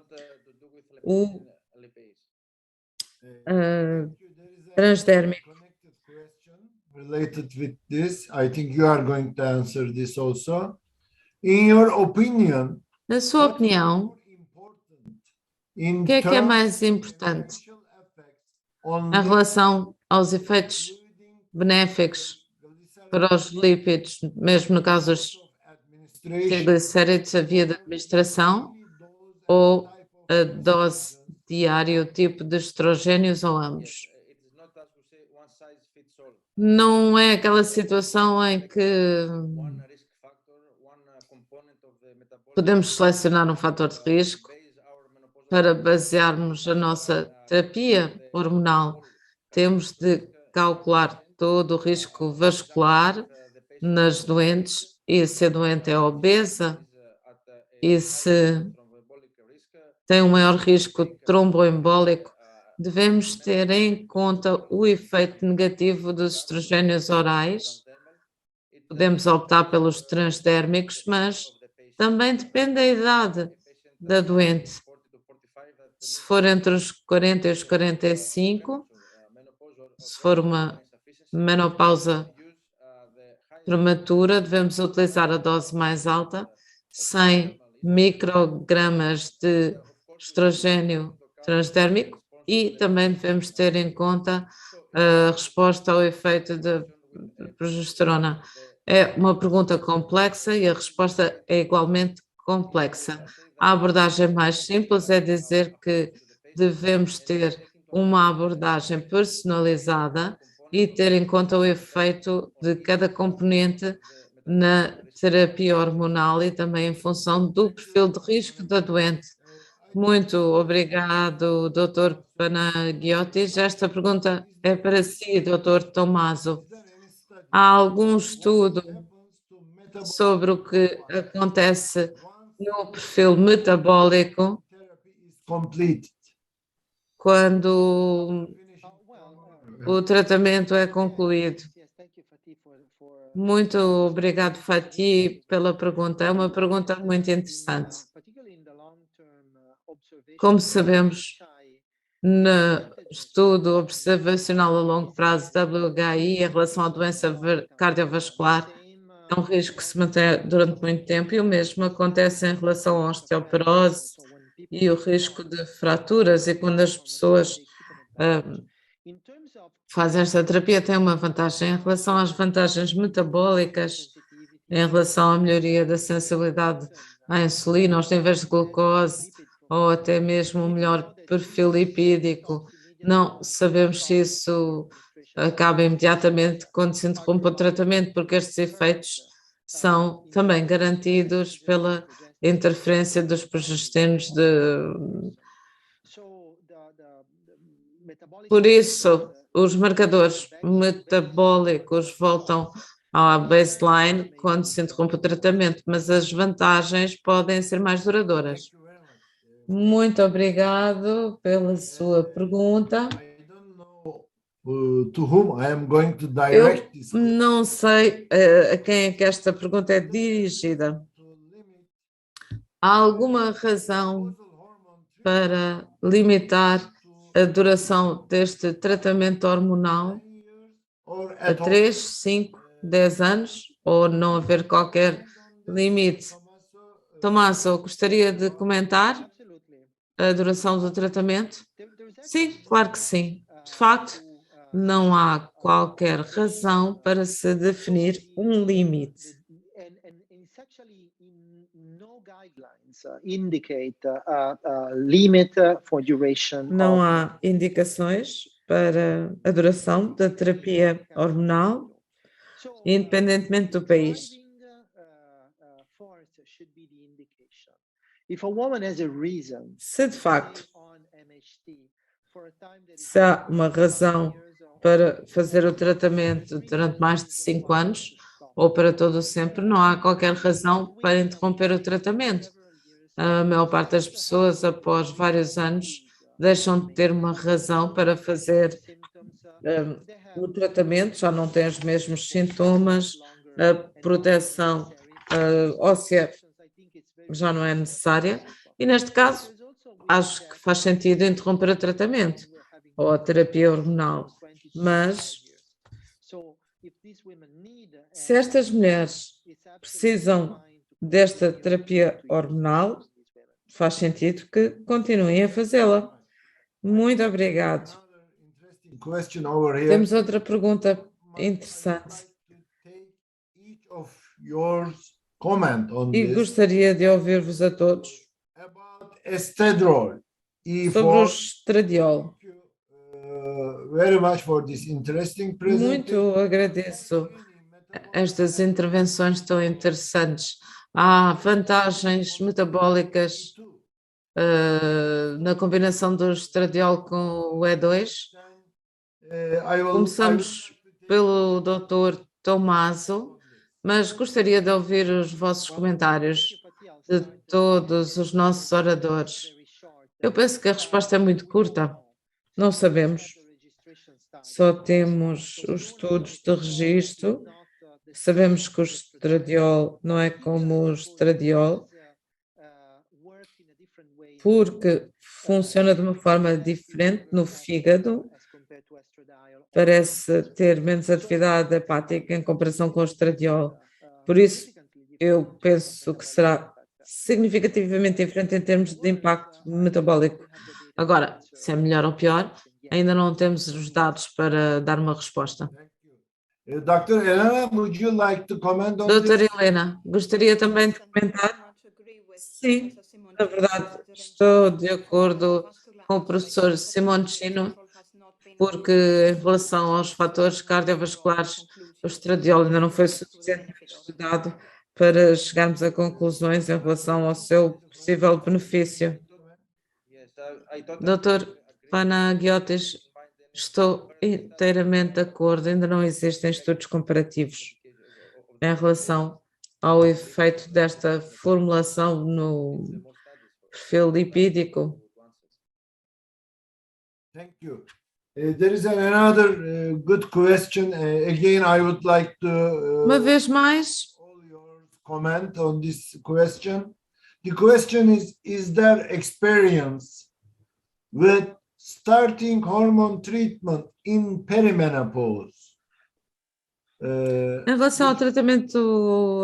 o transdérmico. Related with this, I think you are going to answer this also. In your opinion, Na sua opinião, o que é mais importante em relação aos efeitos benéficos para os lípidos, mesmo no caso dos triglicéridos, a via de administração ou a dose diária, o tipo de estrogénios ou ambos? Não é aquela situação em que podemos selecionar um fator de risco para basearmos a nossa terapia hormonal. Temos de calcular todo o risco vascular nas doentes, e se a doente é obesa e se tem um maior risco tromboembólico, devemos ter em conta o efeito negativo dos estrogénios orais. Podemos optar pelos transdérmicos, mas também depende da idade da doente. Se for entre os 40 e os 45, se for uma menopausa prematura, devemos utilizar a dose mais alta, 100 microgramas de estrogênio transdérmico, e também devemos ter em conta a resposta ao efeito da progesterona. É uma pergunta complexa e a resposta é igualmente complexa. A abordagem mais simples é dizer que devemos ter uma abordagem personalizada e ter em conta o efeito de cada componente na terapia hormonal e também em função do perfil de risco da doente. Muito obrigado, Dr. Panagiotis. Esta pergunta é para si, Dr. Tommaso. Há algum estudo sobre o que acontece no perfil metabólico quando o tratamento é concluído? Muito obrigado, Fatih, pela pergunta. É uma pergunta muito interessante. Como sabemos, no estudo observacional a longo prazo WHI em relação à doença cardiovascular, é um risco que se mantém durante muito tempo, e o mesmo acontece em relação à osteoporose e o risco de fraturas, e quando as pessoas fazem esta terapia tem uma vantagem. Em relação às vantagens metabólicas, em relação à melhoria da sensibilidade à insulina, aos níveis de glucose, ou até mesmo um melhor perfil lipídico, não sabemos se isso acaba imediatamente quando se interrompe o tratamento, porque estes efeitos são também garantidos pela interferência dos progesteros Por isso, os marcadores metabólicos voltam à baseline quando se interrompe o tratamento, mas as vantagens podem ser mais duradouras. Muito obrigado pela sua pergunta. Eu não sei a quem é que esta pergunta é dirigida. Há alguma razão para limitar a duração deste tratamento hormonal a 3, 5, 10 anos, ou não haver qualquer limite? Tommaso, gostaria de comentar a duração do tratamento? Sim, claro que sim. De facto, não há qualquer razão para se definir um limite. It's actually no guidelines indicate a limit for duration. Não há indicações para a duração da terapia hormonal, independentemente do país. Se de facto se há uma razão para fazer o tratamento durante mais de 5 anos ou para todo o sempre, não há qualquer razão para interromper o tratamento. A maior parte das pessoas, após vários anos, deixam de ter uma razão para fazer o tratamento, já não têm os mesmos sintomas, a proteção óssea já não é necessária e, neste caso, acho que faz sentido interromper o tratamento ou a terapia hormonal, mas se estas mulheres precisam desta terapia hormonal, faz sentido que continuem a fazê-la. Muito obrigado. Temos outra pergunta interessante. E gostaria de ouvir-vos a todos sobre o estradiol. Muito agradeço estas intervenções tão interessantes. Há vantagens metabólicas na combinação do estradiol com o E2. Começamos pelo Dr. Tommaso, mas gostaria de ouvir os vossos comentários de todos os nossos oradores. Eu penso que a resposta é muito curta. Não sabemos. Só temos os estudos de registro. Sabemos que o estradiol não é como o estradiol, porque funciona de uma forma diferente no fígado. Parece ter menos atividade hepática em comparação com o estradiol. Por isso, eu penso que será significativamente diferente em termos de impacto metabólico. Agora, se é melhor ou pior, ainda não temos os dados para dar uma resposta. Dr. Elena, would you like to comment on Doutora this? Helena, gostaria também de comentar? Sim, na verdade, estou de acordo com o professor Simoncino, porque em relação aos fatores cardiovasculares, o estradiol ainda não foi suficientemente estudado para chegarmos a conclusões em relação ao seu possível benefício. Dr. Panagiotis, estou inteiramente de acordo, ainda não existem estudos comparativos em relação ao efeito desta formulação no perfil lipídico. Thank you. There is another good question. Again, I would like to Uma vez mais, all your comment on this question. The question is there experience with starting hormone treatment in perimenopause? em relação ao tratamento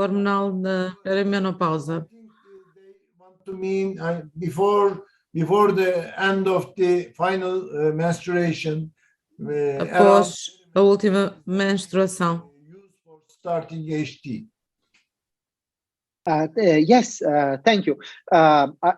hormonal na perimenopausa, Want to mean before the end of the final menstruation, após a última menstruação. use for starting HT. Yes, thank you.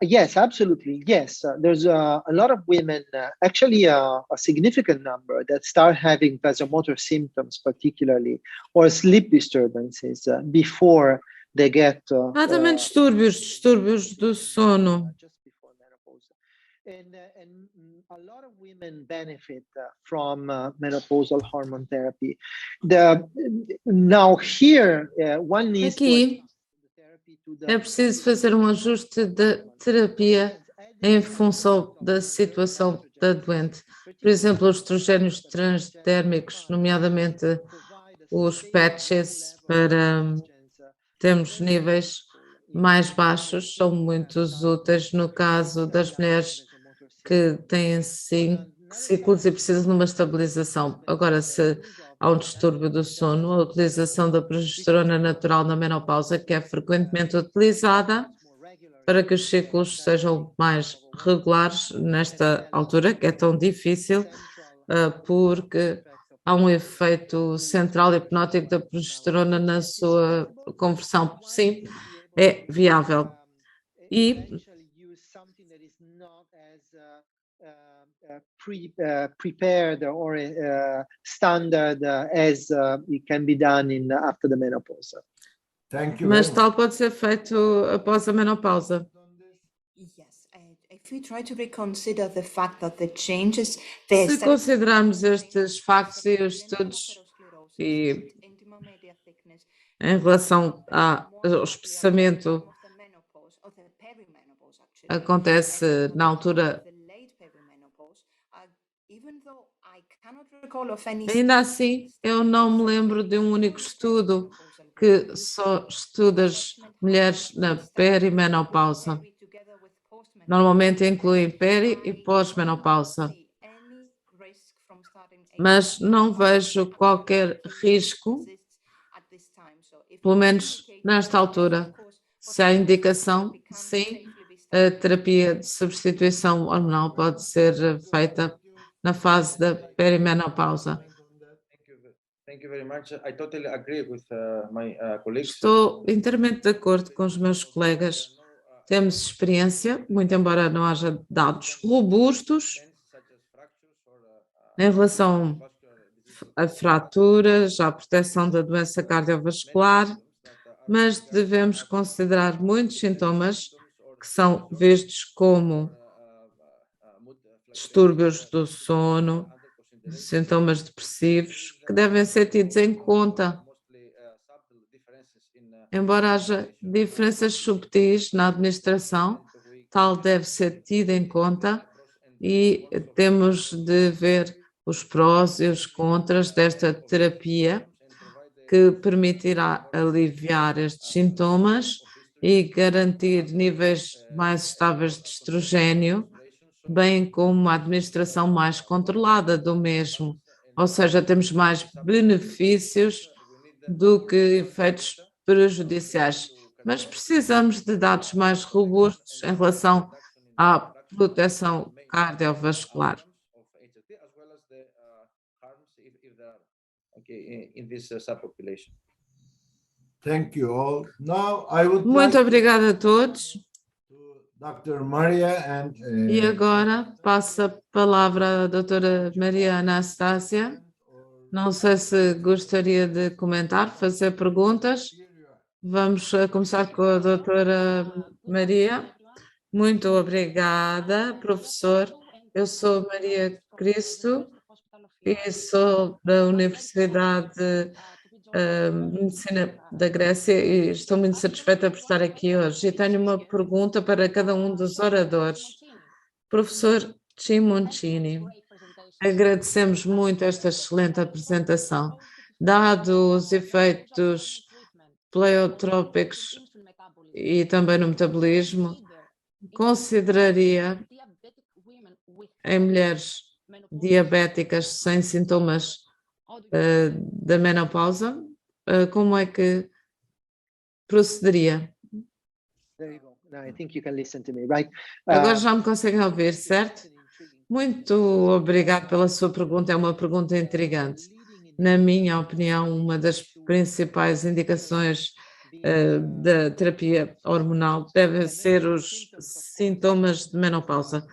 Yes, absolutely. Yes, there's a lot of women, actually a significant number, that start having vasomotor symptoms, particularly, or sleep disturbances before they get. Há também distúrbios do sono. Just before menopause. And a lot of women benefit from menopausal hormone therapy. Now here, one needs Aqui é preciso fazer um ajuste da terapia em função da situação da doente. Por exemplo, os estrogénios transdérmicos, nomeadamente os patches para termos níveis mais baixos, são muito úteis no caso das mulheres que têm ciclos e precisam de uma estabilização. Agora, se há um distúrbio do sono, a utilização da progesterona natural na menopausa, que é frequentemente utilizada para que os ciclos sejam mais regulares nesta altura, que é tão difícil, porque há um efeito central hipnótico da progesterona na sua conversão. Sim, é viável. E prepared or standard as it can be done after the menopause. Thank you. Mas very tal pode ser feito após a menopausa. Yes, if we try to reconsider the fact that the changes, Se considerarmos estes factos e os estudos e em relação ao espessamento acontece na altura. Ainda assim, eu não me lembro de um único estudo que só estuda as mulheres na perimenopausa. Normalmente incluem peri e pós-menopausa. Mas não vejo qualquer risco, pelo menos nesta altura. Se há indicação, sim, a terapia de substituição hormonal pode ser feita na fase da perimenopausa. Thank you very much. I totally agree with my colleagues. Estou inteiramente de acordo com os meus colegas. Temos experiência, muito embora não haja dados robustos em relação a fraturas, à proteção da doença cardiovascular, mas devemos considerar muitos sintomas que são vistos como distúrbios do sono, sintomas depressivos, que devem ser tidos em conta. Embora haja diferenças subtis na administração, tal deve ser tido em conta e temos de ver os prós e os contras desta terapia que permitirá aliviar estes sintomas e garantir níveis mais estáveis de estrogênio, bem como uma administração mais controlada do mesmo. Ou seja, temos mais benefícios do que efeitos prejudiciais. Mas precisamos de dados mais robustos em relação à proteção cardiovascular. Thank you all. Now I would Muito like obrigada a todos. Dr. Maria and E agora passo a palavra à doutora Maria Anastácia. Não sei se gostaria de comentar, fazer perguntas. Vamos começar com a doutora Maria. Muito obrigada, professor. Eu sou Maria Cristo e sou da Universidade de Medicina da Grécia e estou muito satisfeita por estar aqui hoje. E tenho uma pergunta para cada um dos oradores. Professor Simoncini, agradecemos muito esta excelente apresentação. Dado os efeitos pleiotrópicos e também no metabolismo, consideraria em mulheres diabéticas sem sintomas da menopausa, como é que procederia? Agora já me conseguem ouvir, certo? Muito obrigado pela sua pergunta, é uma pergunta intrigante. Na minha opinião, uma das principais indicações da terapia hormonal devem ser os sintomas de menopausa.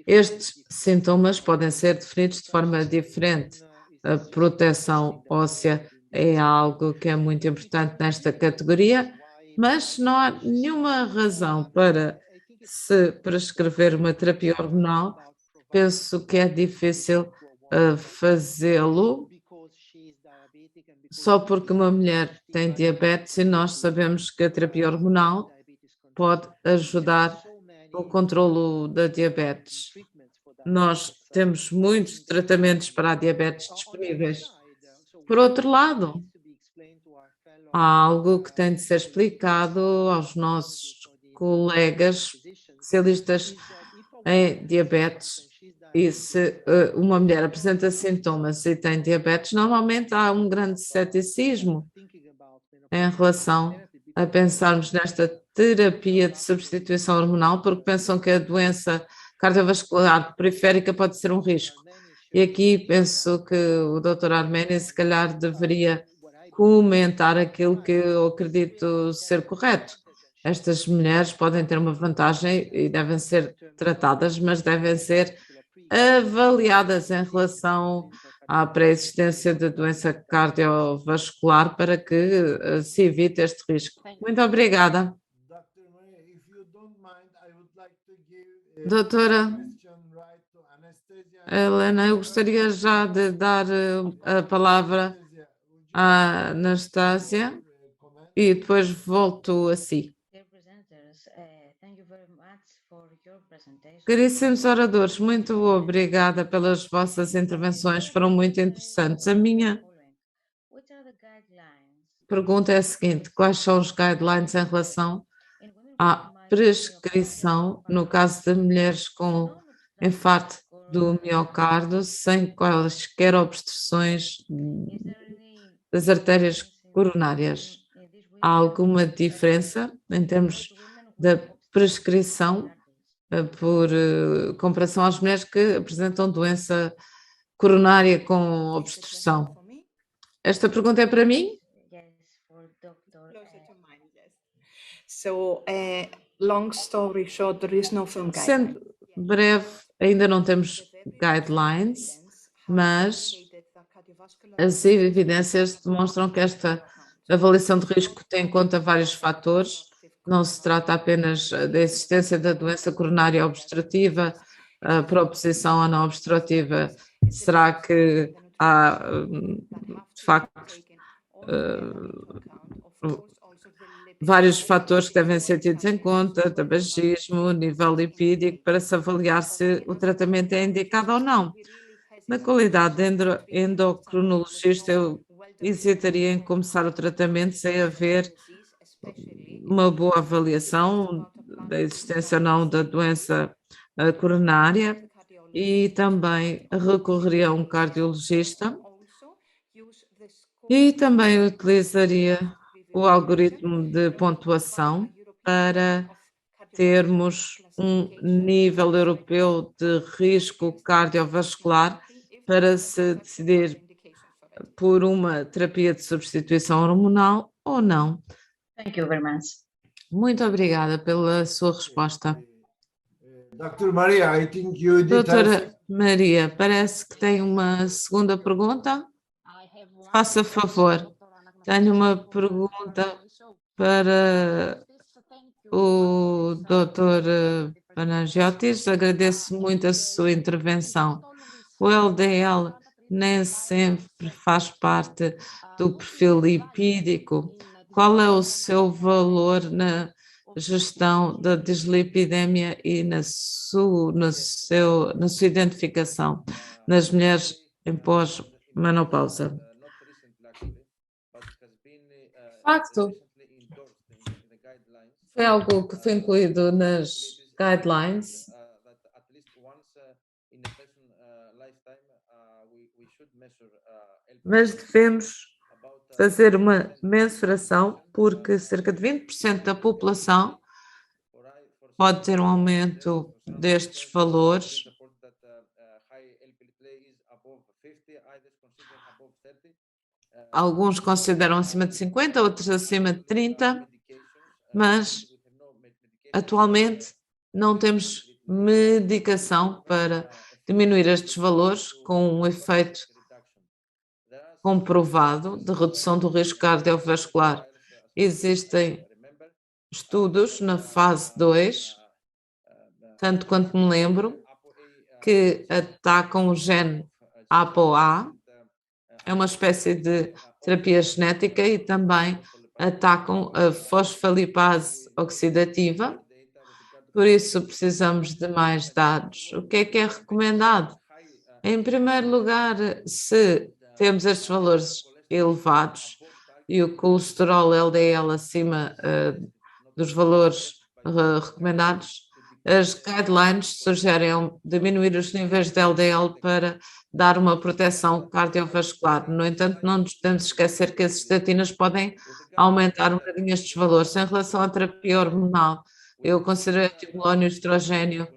Estes sintomas podem ser definidos de forma diferente. A proteção óssea é algo que é muito importante nesta categoria, mas não há nenhuma razão para se prescrever uma terapia hormonal. Penso que é difícil fazê-lo só porque uma mulher tem diabetes e nós sabemos que a terapia hormonal pode ajudar no controlo da diabetes. Nós temos muitos tratamentos para a diabetes disponíveis. Por outro lado, há algo que tem de ser explicado aos nossos colegas especialistas em diabetes. E se uma mulher apresenta sintomas e tem diabetes, normalmente há um grande ceticismo em relação a pensarmos nesta terapia de substituição hormonal, porque pensam que a doença cardiovascular periférica pode ser um risco. E aqui penso que o Dr. Arménio se calhar deveria comentar aquilo que eu acredito ser correto. Estas mulheres podem ter uma vantagem e devem ser tratadas, mas devem ser avaliadas em relação à pré-existência de doença cardiovascular para que se evite este risco. Muito obrigada. Dr. Maria, if you don't mind, I would like to give Doutora question right to Anastasia. Helena, eu gostaria já de dar a palavra Anastasia, would you à Anastácia comment? e depois volto a si. Dear presenters, thank you very much for your presentation. Caríssimos oradores, muito obrigada pelas vossas intervenções, foram muito interessantes. A minha Which are the guidelines pergunta é a seguinte: quais são os guidelines em relação in women à with prescrição no caso de mulheres com infarto do miocárdio sem quaisquer obstruções das artérias coronárias? Há alguma diferença em termos da prescrição por comparação às mulheres que apresentam doença coronária com obstrução? For me, Esta pergunta é para mim? Yes, for Dr. closer to mine, yes. So, long story short, there is no firm guideline. Sendo breve, ainda não temos guidelines, mas as evidências demonstram que esta avaliação de risco tem em conta vários fatores. Não se trata apenas da existência da doença coronária obstrutiva, a proposição ou não obstrutiva. Será que há, de facto, vários fatores que devem ser tidos em conta, tabagismo, nível lipídico, para se avaliar se o tratamento é indicado ou não. Na qualidade de endocrinologista, eu hesitaria em começar o tratamento sem haver uma boa avaliação da existência ou não da doença coronária e também recorreria a um cardiologista e também utilizaria o algoritmo de pontuação para termos um nível europeu de risco cardiovascular para se decidir por uma terapia de substituição hormonal ou não. Thank you very much. Muito obrigada pela sua resposta. Dr. Maria, I think you did Doutora Maria, parece que tem uma segunda pergunta. Faça favor. Tenho uma pergunta para o Dr. Panagiotis. Agradeço muito a sua intervenção. O LDL nem sempre faz parte do perfil lipídico. Qual é o seu valor na gestão da dislipidemia e na sua identificação nas mulheres em pós-menopausa? De facto, foi algo que foi incluído nas guidelines. Mas devemos fazer uma mensuração porque cerca de 20% da população pode ter um aumento destes valores. Alguns consideram acima de 50, outros acima de 30, mas atualmente não temos medicação para diminuir estes valores com um efeito comprovado de redução do risco cardiovascular. Existem estudos na fase 2, tanto quanto me lembro, que atacam o gene ApoA, é uma espécie de terapia genética e também atacam a fosfolipase oxidativa, por isso precisamos de mais dados. O que é recomendado? Em primeiro lugar, se temos estes valores elevados e o colesterol LDL acima dos valores recomendados, as guidelines sugerem diminuir os níveis de LDL para dar uma proteção cardiovascular. No entanto, não nos podemos esquecer que as estatinas podem aumentar um bocadinho estes valores. Em relação à terapia hormonal, eu considero o estrogênio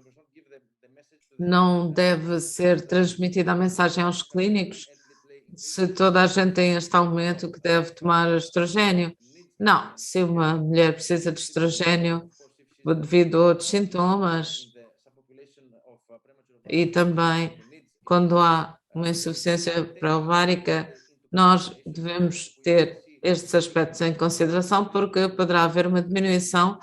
não deve ser transmitida a mensagem aos clínicos se toda a gente tem este aumento que deve tomar estrogênio. Não, se uma mulher precisa de estrogênio devido a outros sintomas e também quando há uma insuficiência pré-ovárica, nós devemos ter estes aspectos em consideração porque poderá haver uma diminuição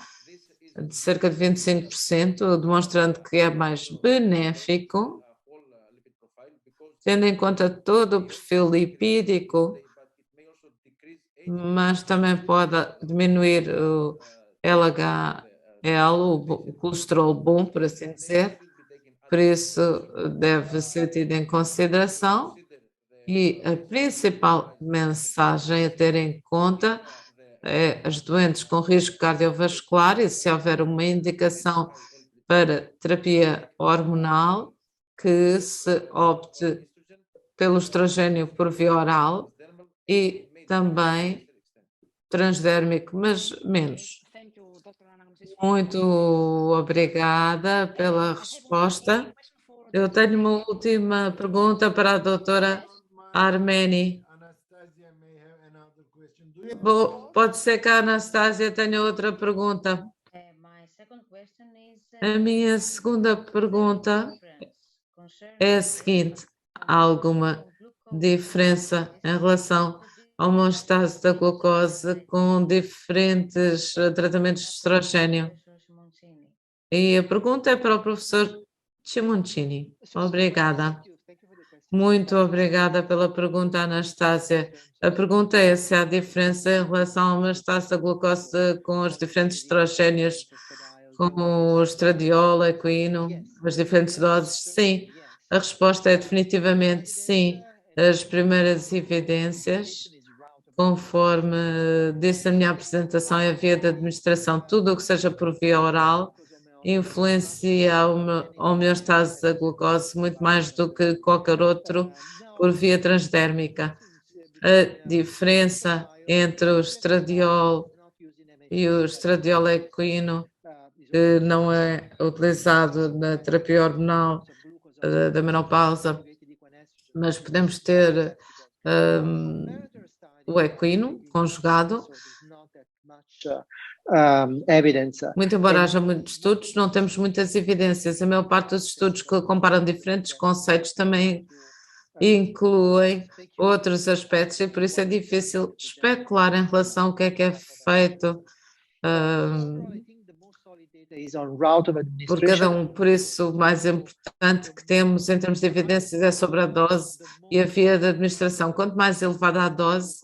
de cerca de 25%, demonstrando que é mais benéfico, tendo em conta todo o perfil lipídico, mas também pode diminuir o LHL, o colesterol bom, por assim dizer, por isso deve ser tido em consideração. E a principal mensagem a ter em conta é as doentes com risco cardiovascular e se houver uma indicação para terapia hormonal, que se opte pelo estrogênio por via oral e também transdérmico, mas menos. Muito obrigada pela resposta. Eu tenho uma última pergunta para a doutora Armeni. Pode ser que a Anastásia tenha outra pergunta. A minha segunda pergunta é a seguinte: há alguma diferença em relação à homeostase da glucose com diferentes tratamentos de estrogênio? E a pergunta é para o professor Simoncini. Obrigada. Muito obrigada pela pergunta, Anastásia. A pergunta é se há diferença em relação a uma homeostase da glucose com os diferentes estrogénios, com o estradiol, equino, as diferentes doses? Sim. A resposta é definitivamente sim. As primeiras evidências, conforme disse na minha apresentação, é a via de administração. Tudo o que seja por via oral influencia a homeostase da glucose muito mais do que qualquer outro por via transdérmica. A diferença entre o estradiol e o estradiol equino, que não é utilizado na terapia hormonal da menopausa, mas podemos ter o equino conjugado. Muito embora haja muitos estudos, não temos muitas evidências. A maior parte dos estudos que comparam diferentes conceitos também incluem outros aspectos e por isso é difícil especular em relação ao que é feito por cada um. Por isso, o mais importante que temos em termos de evidências é sobre a dose e a via de administração. Quanto mais elevada a dose,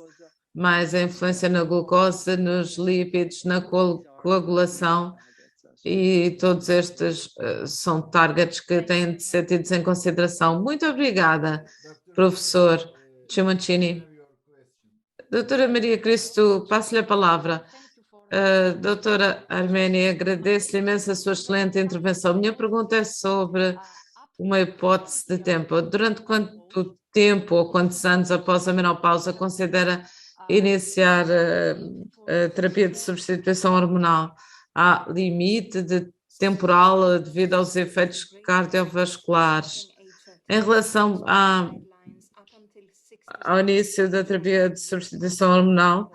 mais a influência na glucose, nos lípidos, na coagulação, e todos estes são targets que têm de ser tidos em consideração. Muito obrigada, professor Simoncini. Doutora Maria Cristo, passo-lhe a palavra. Doutora Armeni, agradeço-lhe imenso a sua excelente intervenção. Minha pergunta é sobre uma hipótese de tempo. Durante quanto tempo ou quantos anos após a menopausa considera iniciar a terapia de substituição hormonal? Há limite temporal devido aos efeitos cardiovasculares? Em relação ao início da terapia de substituição hormonal,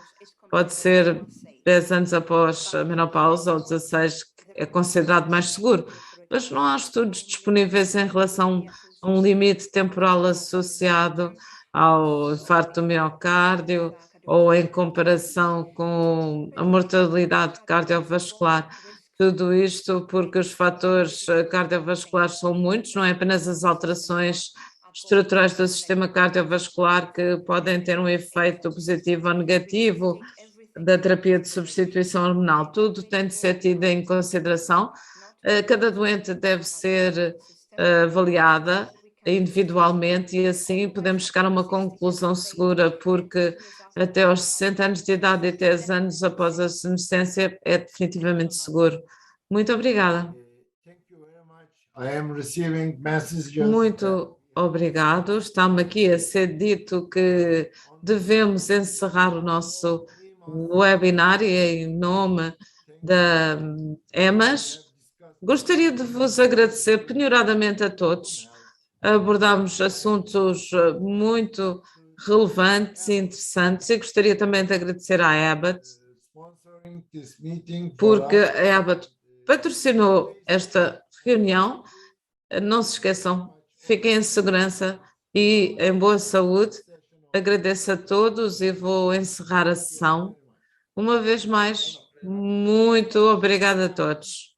pode ser 10 anos após a menopausa ou 16, que é considerado mais seguro, mas não há estudos disponíveis em relação a um limite temporal associado ao infarto do miocárdio ou em comparação com a mortalidade cardiovascular. Tudo isto porque os fatores cardiovasculares são muitos, não é apenas as alterações estruturais do sistema cardiovascular que podem ter um efeito positivo ou negativo da terapia de substituição hormonal. Tudo tem de ser tido em consideração. Cada doente deve ser avaliada individualmente e assim podemos chegar a uma conclusão segura, porque até aos 60 anos de idade e 10 anos após a senescência é definitivamente seguro. Muito obrigada. Muito obrigado. Está-me aqui a ser dito que devemos encerrar o nosso webinar e em nome da EMAS Gostaria de vos agradecer penhoradamente a todos. Abordámos assuntos muito relevantes e interessantes e gostaria também de agradecer à Abbott, sponsoring this meeting for porque us. a Abbott patrocinou esta reunião. Não se esqueçam, fiquem em segurança e em boa saúde. Agradeço a todos e vou encerrar a sessão. Uma vez mais, muito obrigada a todos.